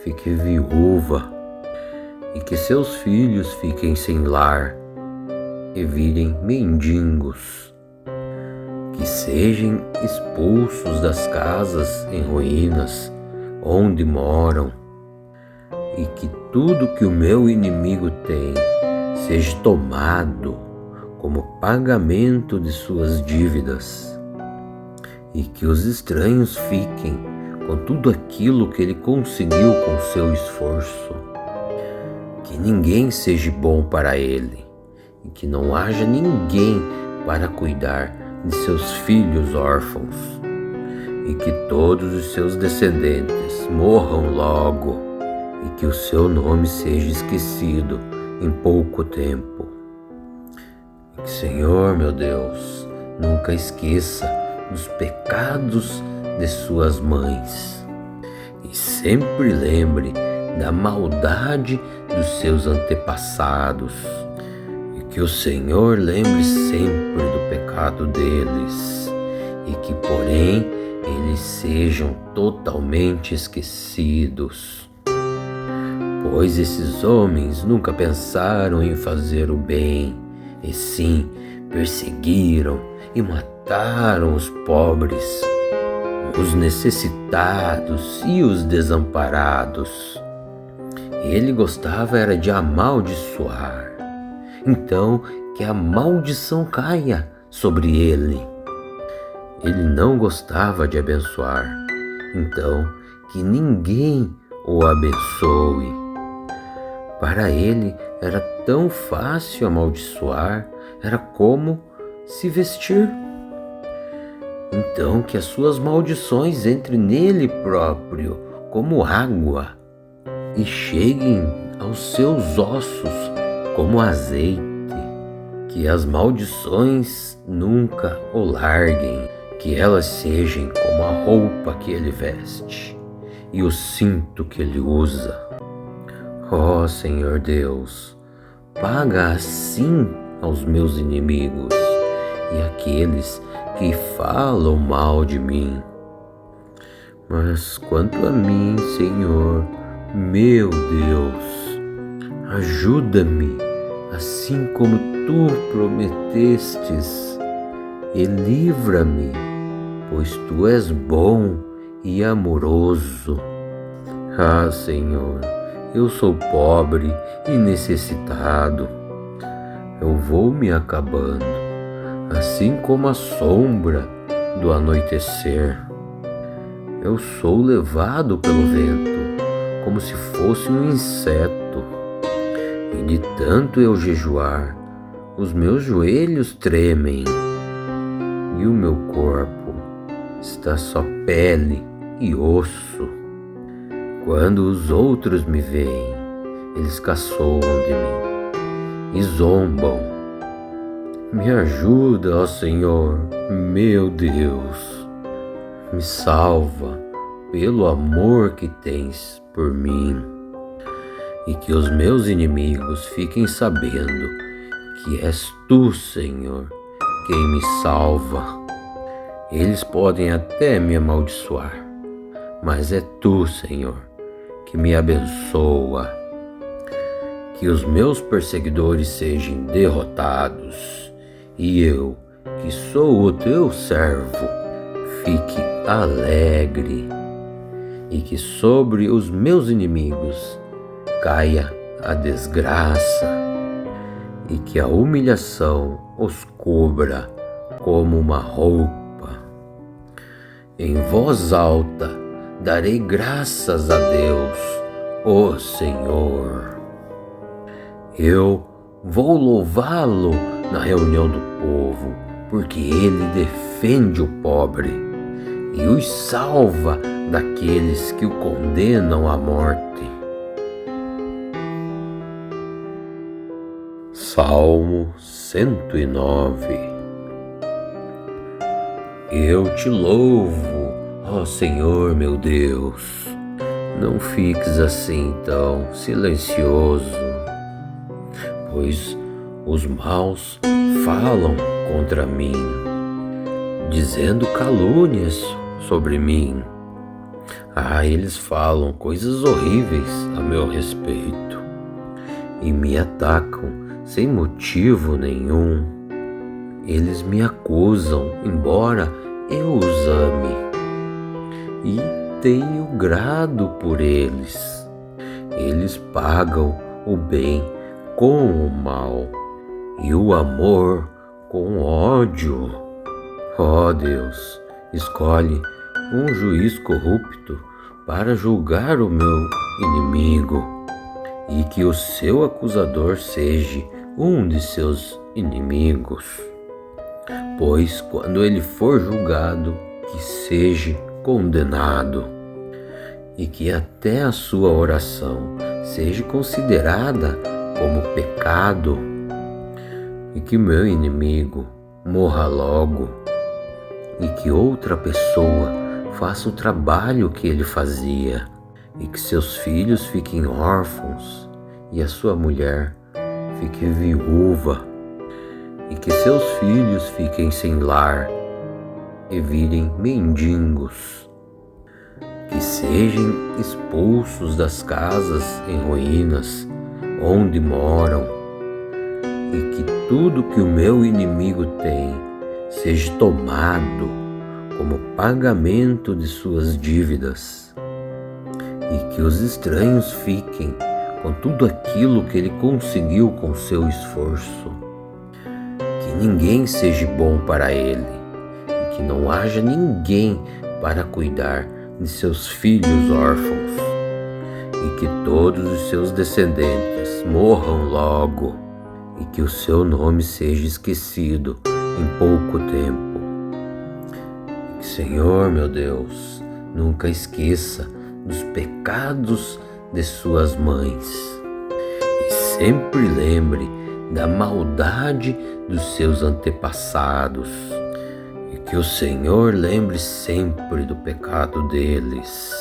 fique viúva, e que seus filhos fiquem sem lar e virem mendigos, que sejam expulsos das casas em ruínas onde moram, e que tudo que o meu inimigo tem seja tomado como pagamento de suas dívidas, e que os estranhos fiquem com tudo aquilo que ele conseguiu com seu esforço. Que ninguém seja bom para ele, e que não haja ninguém para cuidar de seus filhos órfãos, e que todos os seus descendentes morram logo, e que o seu nome seja esquecido em pouco tempo. E que, Senhor meu Deus, nunca esqueça dos pecados de suas mães, e sempre lembre da maldade dos seus antepassados, e que o Senhor lembre sempre do pecado deles, e que porém eles sejam totalmente esquecidos. Pois esses homens nunca pensaram em fazer o bem, e sim perseguiram e mataram os pobres, os necessitados e os desamparados. Ele gostava era de amaldiçoar. Então que a maldição caia sobre ele, Ele não gostava de abençoar, então que ninguém o abençoe. Para ele era tão fácil amaldiçoar, era como se vestir. Então que as suas maldições entrem nele próprio, como água, e cheguem aos seus ossos como azeite. Que as maldições nunca o larguem, que elas sejam como a roupa que ele veste e o cinto que ele usa. Ó Senhor Deus, paga assim aos meus inimigos e àqueles que falam mal de mim. Mas quanto a mim, Senhor, meu Deus, ajuda-me, assim como tu prometestes, e livra-me, pois tu és bom e amoroso. Ah, Senhor, eu sou pobre e necessitado. Eu vou me acabando, assim como a sombra do anoitecer. Eu sou levado pelo vento, como se fosse um inseto. E de tanto eu jejuar, os meus joelhos tremem, e o meu corpo está só pele e osso. Quando os outros me veem, eles caçoam de mim e zombam. Me ajuda, ó Senhor, meu Deus. Me salva pelo amor que tens por mim. E que os meus inimigos fiquem sabendo que és tu, Senhor, quem me salva. Eles podem até me amaldiçoar, mas é tu, Senhor, que me abençoa. Que os meus perseguidores sejam derrotados, e eu, que sou o teu servo, fique alegre. E que sobre os meus inimigos caia a desgraça, e que a humilhação os cubra como uma roupa. Em voz alta darei graças a Deus, ó Senhor. Eu vou louvá-lo na reunião do povo, porque ele defende o pobre e os salva daqueles que o condenam à morte. Salmo 109. Eu te louvo, ó Senhor meu Deus. Não fiques assim tão silencioso, pois os maus falam contra mim, dizendo calúnias sobre mim. Eles falam coisas horríveis a meu respeito e me atacam sem motivo nenhum. Eles me acusam, embora eu os ame, e tenho grado por eles. Eles pagam o bem com o mal e o amor com ódio. Ó Deus, escolhe um juiz corrupto para julgar o meu inimigo, e que o seu acusador seja um de seus inimigos. Pois quando ele for julgado, que seja condenado, e que até a sua oração seja considerada como pecado, e que meu inimigo morra logo, e que outra pessoa faça o trabalho que ele fazia, e que seus filhos fiquem órfãos e a sua mulher fique viúva, e que seus filhos fiquem sem lar e virem mendigos, que sejam expulsos das casas em ruínas onde moram, e que tudo que o meu inimigo tem seja tomado como pagamento de suas dívidas, e que os estranhos fiquem com tudo aquilo que ele conseguiu com seu esforço. Que ninguém seja bom para ele, e que não haja ninguém para cuidar de seus filhos órfãos, e que todos os seus descendentes morram logo, e que o seu nome seja esquecido em pouco tempo. Que, Senhor, meu Deus, nunca esqueça dos pecados de suas mães, e sempre lembre da maldade dos seus antepassados, e que o Senhor lembre sempre do pecado deles,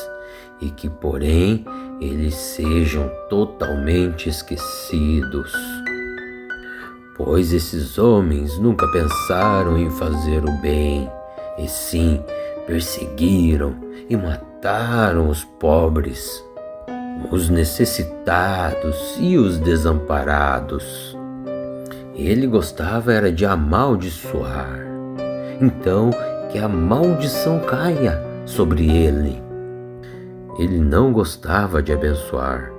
e que, porém, eles sejam totalmente esquecidos, pois esses homens nunca pensaram em fazer o bem, e sim perseguiram e mataram os pobres, os necessitados e os desamparados. Ele gostava era de amaldiçoar, então que a maldição caia sobre ele. Ele não gostava de abençoar,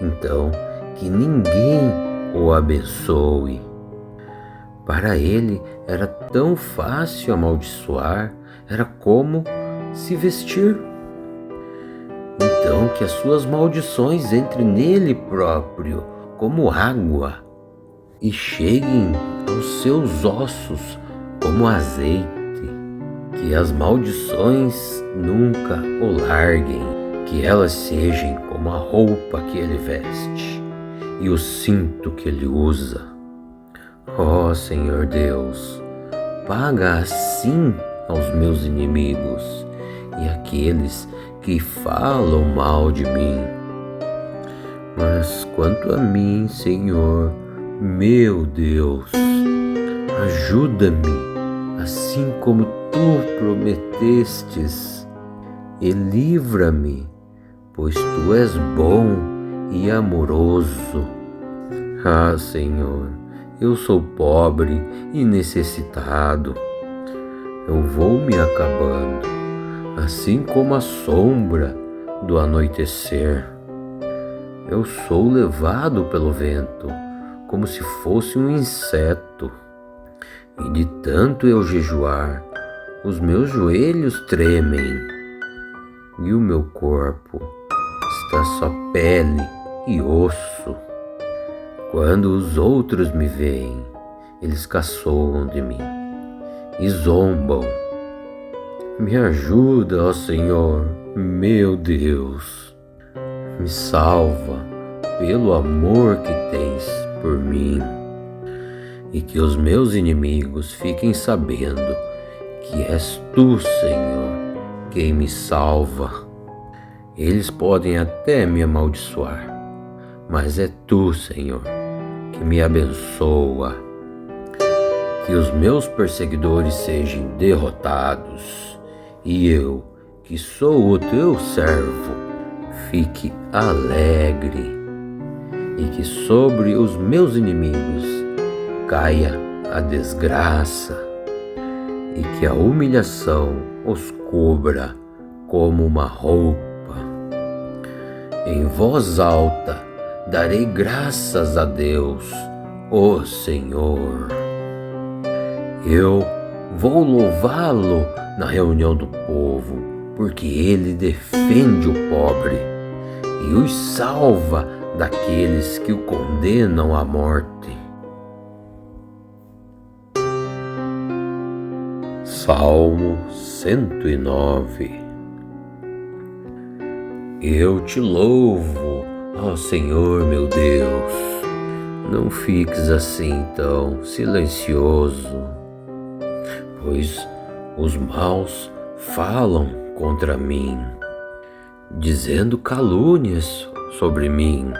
então que ninguém o abençoe. Para ele era tão fácil amaldiçoar, era como se vestir. Então que as suas maldições entrem nele próprio como água e cheguem aos seus ossos como azeite. Que as maldições nunca o larguem, que elas sejam como a roupa que ele veste e o cinto que ele usa. Ó Senhor Deus, paga assim aos meus inimigos e àqueles que falam mal de mim. Mas quanto a mim, Senhor, meu Deus, ajuda-me, assim como tu prometestes, e livra-me, pois tu és bom e amoroso. Ah, Senhor, eu sou pobre e necessitado. Eu vou me acabando, assim como a sombra do anoitecer. Eu sou levado pelo vento, como se fosse um inseto. E de tanto eu jejuar, os meus joelhos tremem, e o meu corpo está só pele e osso. Quando os outros me veem, eles caçoam de mim e zombam. Me ajuda, ó Senhor, meu Deus. Me salva pelo amor que tens por mim. E que os meus inimigos fiquem sabendo que és tu, Senhor, quem me salva. Eles podem até me amaldiçoar, mas é tu, Senhor, que me abençoa. Que os meus perseguidores sejam derrotados, e eu, que sou o teu servo, fique alegre. E que sobre os meus inimigos caia a desgraça, e que a humilhação os cubra como uma roupa. Em voz alta darei graças a Deus, ó Senhor. Eu vou louvá-lo na reunião do povo, porque ele defende o pobre e os salva daqueles que o condenam à morte. Salmo 109. Eu te louvo, ó Senhor meu Deus. Não fiques assim tão silencioso, pois os maus falam contra mim, dizendo calúnias sobre mim.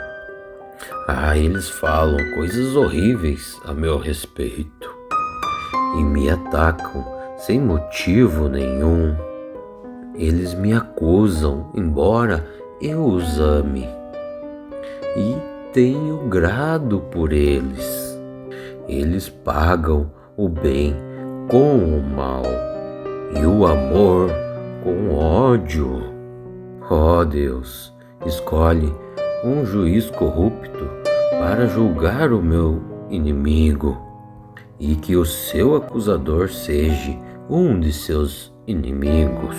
Eles falam coisas horríveis a meu respeito e me atacam sem motivo nenhum. Eles me acusam, embora eu os ame, e tenho grado por eles. Eles pagam o bem com o mal e o amor com ódio. Ó Deus, escolhe um juiz corrupto para julgar o meu inimigo, e que o seu acusador seja um de seus inimigos.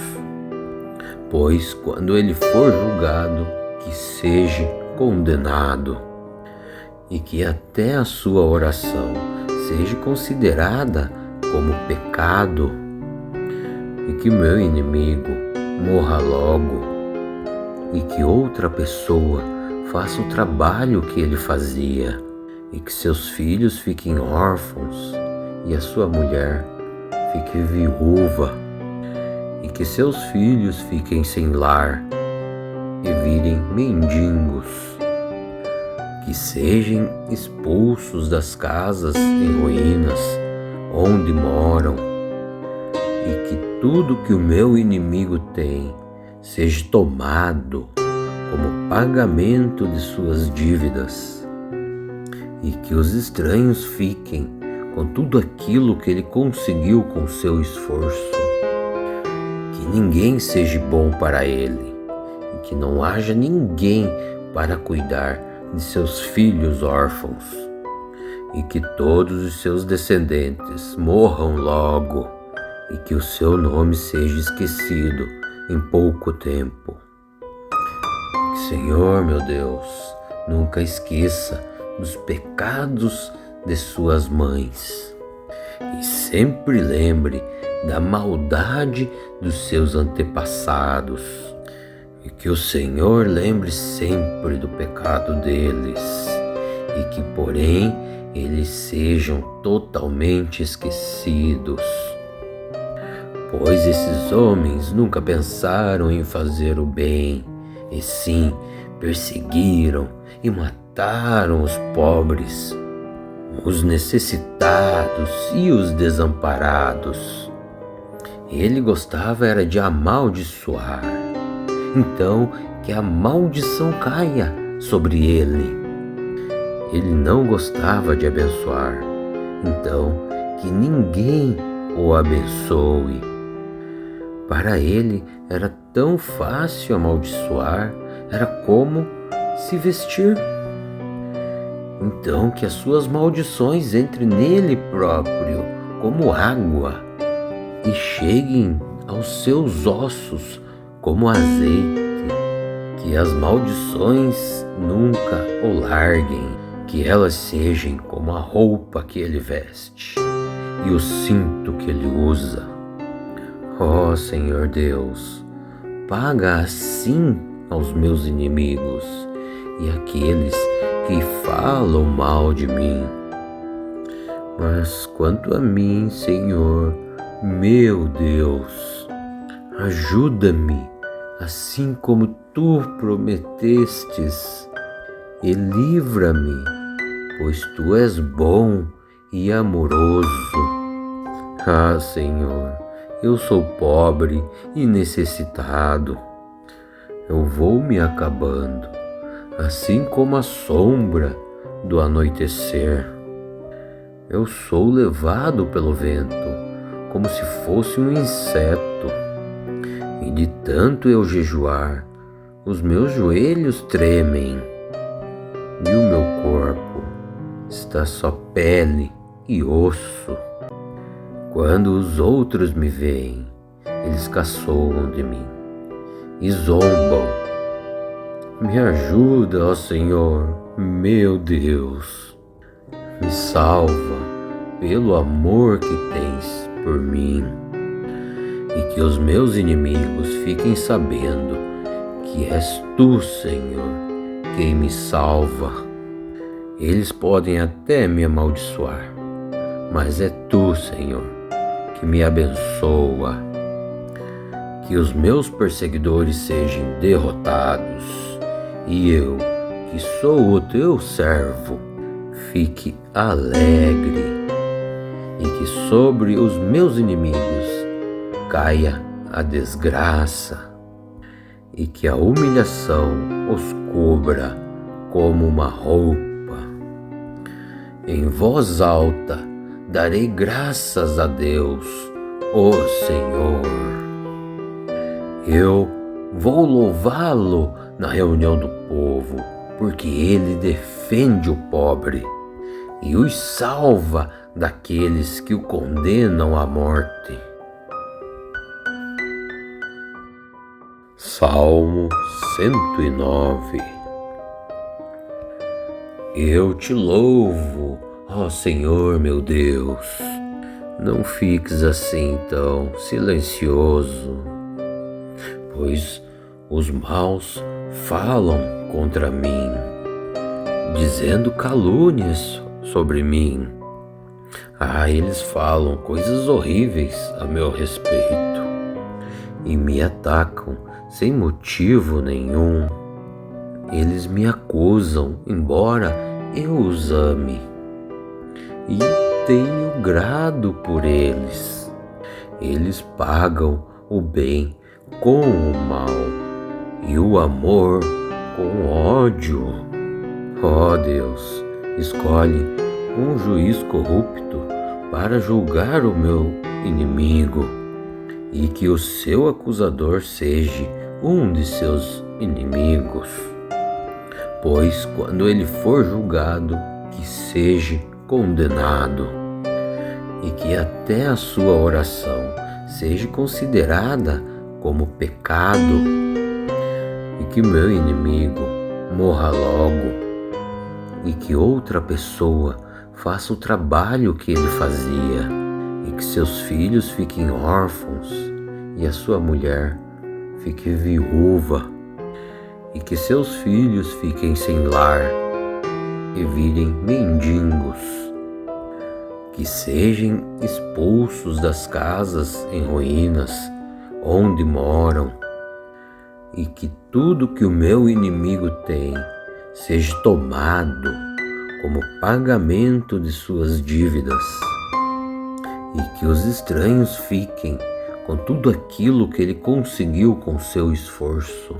Pois quando ele for julgado, que seja condenado, e que até a sua oração seja considerada como pecado, e que meu inimigo morra logo, e que outra pessoa faça o trabalho que ele fazia, e que seus filhos fiquem órfãos e a sua mulher fique viúva, e que seus filhos fiquem sem lar e virem mendigos, que sejam expulsos das casas em ruínas onde moram, e que tudo que o meu inimigo tem seja tomado como pagamento de suas dívidas, e que os estranhos fiquem com tudo aquilo que ele conseguiu com seu esforço, que ninguém seja bom para ele, e que não haja ninguém para cuidar de seus filhos órfãos, e que todos os seus descendentes morram logo, e que o seu nome seja esquecido em pouco tempo. Que, Senhor, meu Deus, nunca esqueça dos pecados de suas mães, e sempre lembre da maldade dos seus antepassados, e que o Senhor lembre sempre do pecado deles, e que, porém, eles sejam totalmente esquecidos. Pois esses homens nunca pensaram em fazer o bem, e sim perseguiram e mataram os pobres, os necessitados e os desamparados. Ele gostava era de amaldiçoar. Então que a maldição caia sobre ele. Ele não gostava de abençoar. Então que ninguém o abençoe. Para ele era tão fácil amaldiçoar, era como se vestir. Então que as suas maldições entrem nele próprio como água e cheguem aos seus ossos como azeite. Que as maldições nunca o larguem, que elas sejam como a roupa que ele veste e o cinto que ele usa. Ó Senhor Deus, paga assim aos meus inimigos e àqueles que falam mal de mim. Mas quanto a mim, Senhor, meu Deus, ajuda-me, assim como tu prometestes, e livra-me, pois tu és bom e amoroso. Ah, Senhor, eu sou pobre e necessitado. Eu vou me acabando, assim como a sombra do anoitecer. Eu sou levado pelo vento, como se fosse um inseto. E de tanto eu jejuar, os meus joelhos tremem, e o meu corpo está só pele e osso. Quando os outros me veem, eles caçoam de mim e zombam. Me ajuda, ó Senhor, meu Deus. Me salva pelo amor que tens por mim. E que os meus inimigos fiquem sabendo que és tu, Senhor, quem me salva. Eles podem até me amaldiçoar, mas é tu, Senhor, que me abençoa. Que os meus perseguidores sejam derrotados, e eu, que sou o teu servo, fique alegre, e que sobre os meus inimigos caia a desgraça, e que a humilhação os cubra como uma roupa. Em voz alta darei graças a Deus, ó Senhor. Eu vou louvá-lo na reunião do povo, porque ele defende o pobre e os salva daqueles que o condenam à morte. Salmo 109. Eu te louvo, ó Senhor meu Deus. Não fiques assim tão silencioso, pois os maus falam contra mim, dizendo calúnias sobre mim. Eles falam coisas horríveis a meu respeito e me atacam sem motivo nenhum. Eles me acusam, embora eu os ame, e tenho grado por eles. Eles pagam o bem com o mal e o amor com ódio. Ó Deus, escolhe um juiz corrupto para julgar o meu inimigo, e que o seu acusador seja um de seus inimigos. Pois quando ele for julgado, que seja condenado, e que até a sua oração seja considerada como pecado, e que meu inimigo morra logo, e que outra pessoa faça o trabalho que ele fazia, e que seus filhos fiquem órfãos e a sua mulher fique viúva, e que seus filhos fiquem sem lar e virem mendigos, que sejam expulsos das casas em ruínas onde moram, e que tudo que o meu inimigo tem seja tomado como pagamento de suas dívidas, e que os estranhos fiquem com tudo aquilo que ele conseguiu com seu esforço.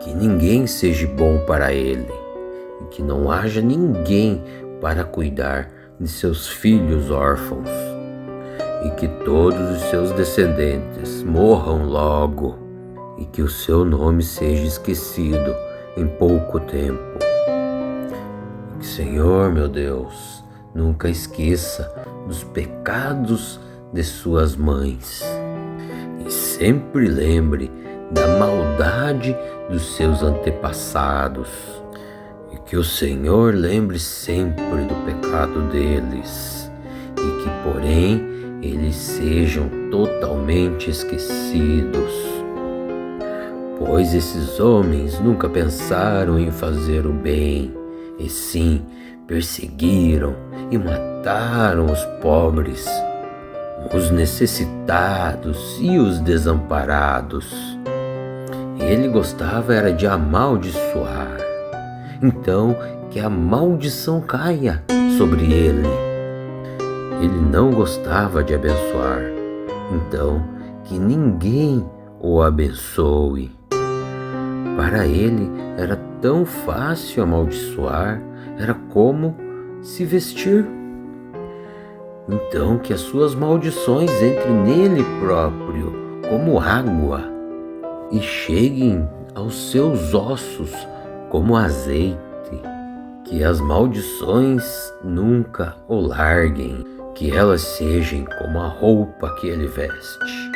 Que ninguém seja bom para ele, e que não haja ninguém para cuidar de seus filhos órfãos, e que todos os seus descendentes morram logo, e que o seu nome seja esquecido em pouco tempo. Que, Senhor meu Deus, nunca esqueça dos pecados de suas mães, e sempre lembre da maldade dos seus antepassados, e que o Senhor lembre sempre do pecado deles, e que porém eles sejam totalmente esquecidos. Pois esses homens nunca pensaram em fazer o bem, e sim perseguiram e mataram os pobres, os necessitados e os desamparados. Ele gostava era de amaldiçoar. Então que a maldição caia sobre ele. Ele não gostava de abençoar. Então que ninguém o abençoe. Para ele era tão fácil amaldiçoar, era como se vestir. Então que as suas maldições entrem nele próprio como água e cheguem aos seus ossos como azeite. Que as maldições nunca o larguem, que elas sejam como a roupa que ele veste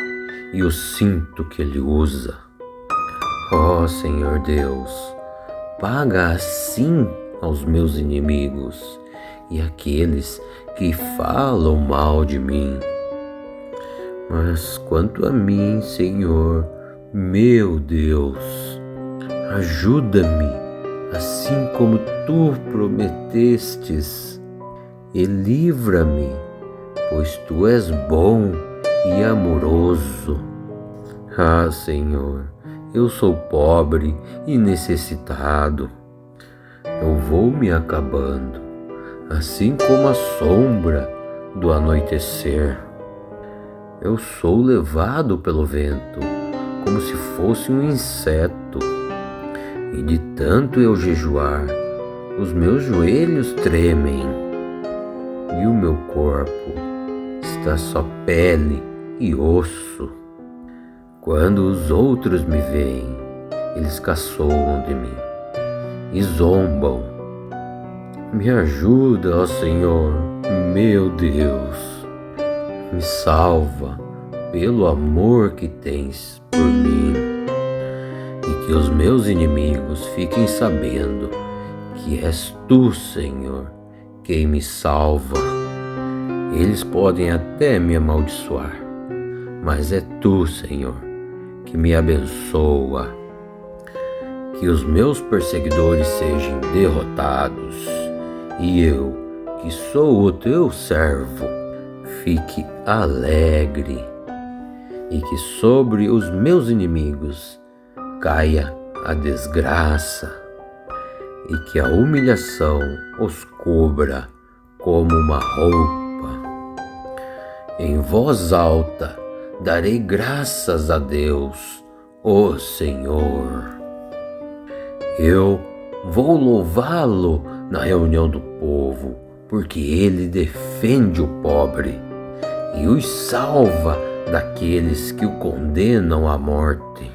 e o cinto que ele usa. Ó Senhor Deus, paga assim aos meus inimigos e àqueles que falam mal de mim. Mas quanto a mim, Senhor, meu Deus, ajuda-me, assim como tu prometestes, e livra-me, pois tu és bom e amoroso. Senhor, eu sou pobre e necessitado. Eu vou me acabando, assim como a sombra do anoitecer. Eu sou levado pelo vento, como se fosse um inseto. E de tanto eu jejuar, os meus joelhos tremem, e o meu corpo está só pele e osso. Quando os outros me veem, eles caçoam de mim e zombam. Me ajuda, ó Senhor, meu Deus. Me salva pelo amor que tens por mim. Que os meus inimigos fiquem sabendo que és tu, Senhor, quem me salva. Eles podem até me amaldiçoar, mas é tu, Senhor, que me abençoa. Que os meus perseguidores sejam derrotados, e eu, que sou o teu servo, fique alegre, e que sobre os meus inimigos caia a desgraça, e que a humilhação os cubra como uma roupa. Em voz alta darei graças a Deus, ó Senhor. Eu vou louvá-lo na reunião do povo, porque ele defende o pobre e os salva daqueles que o condenam à morte.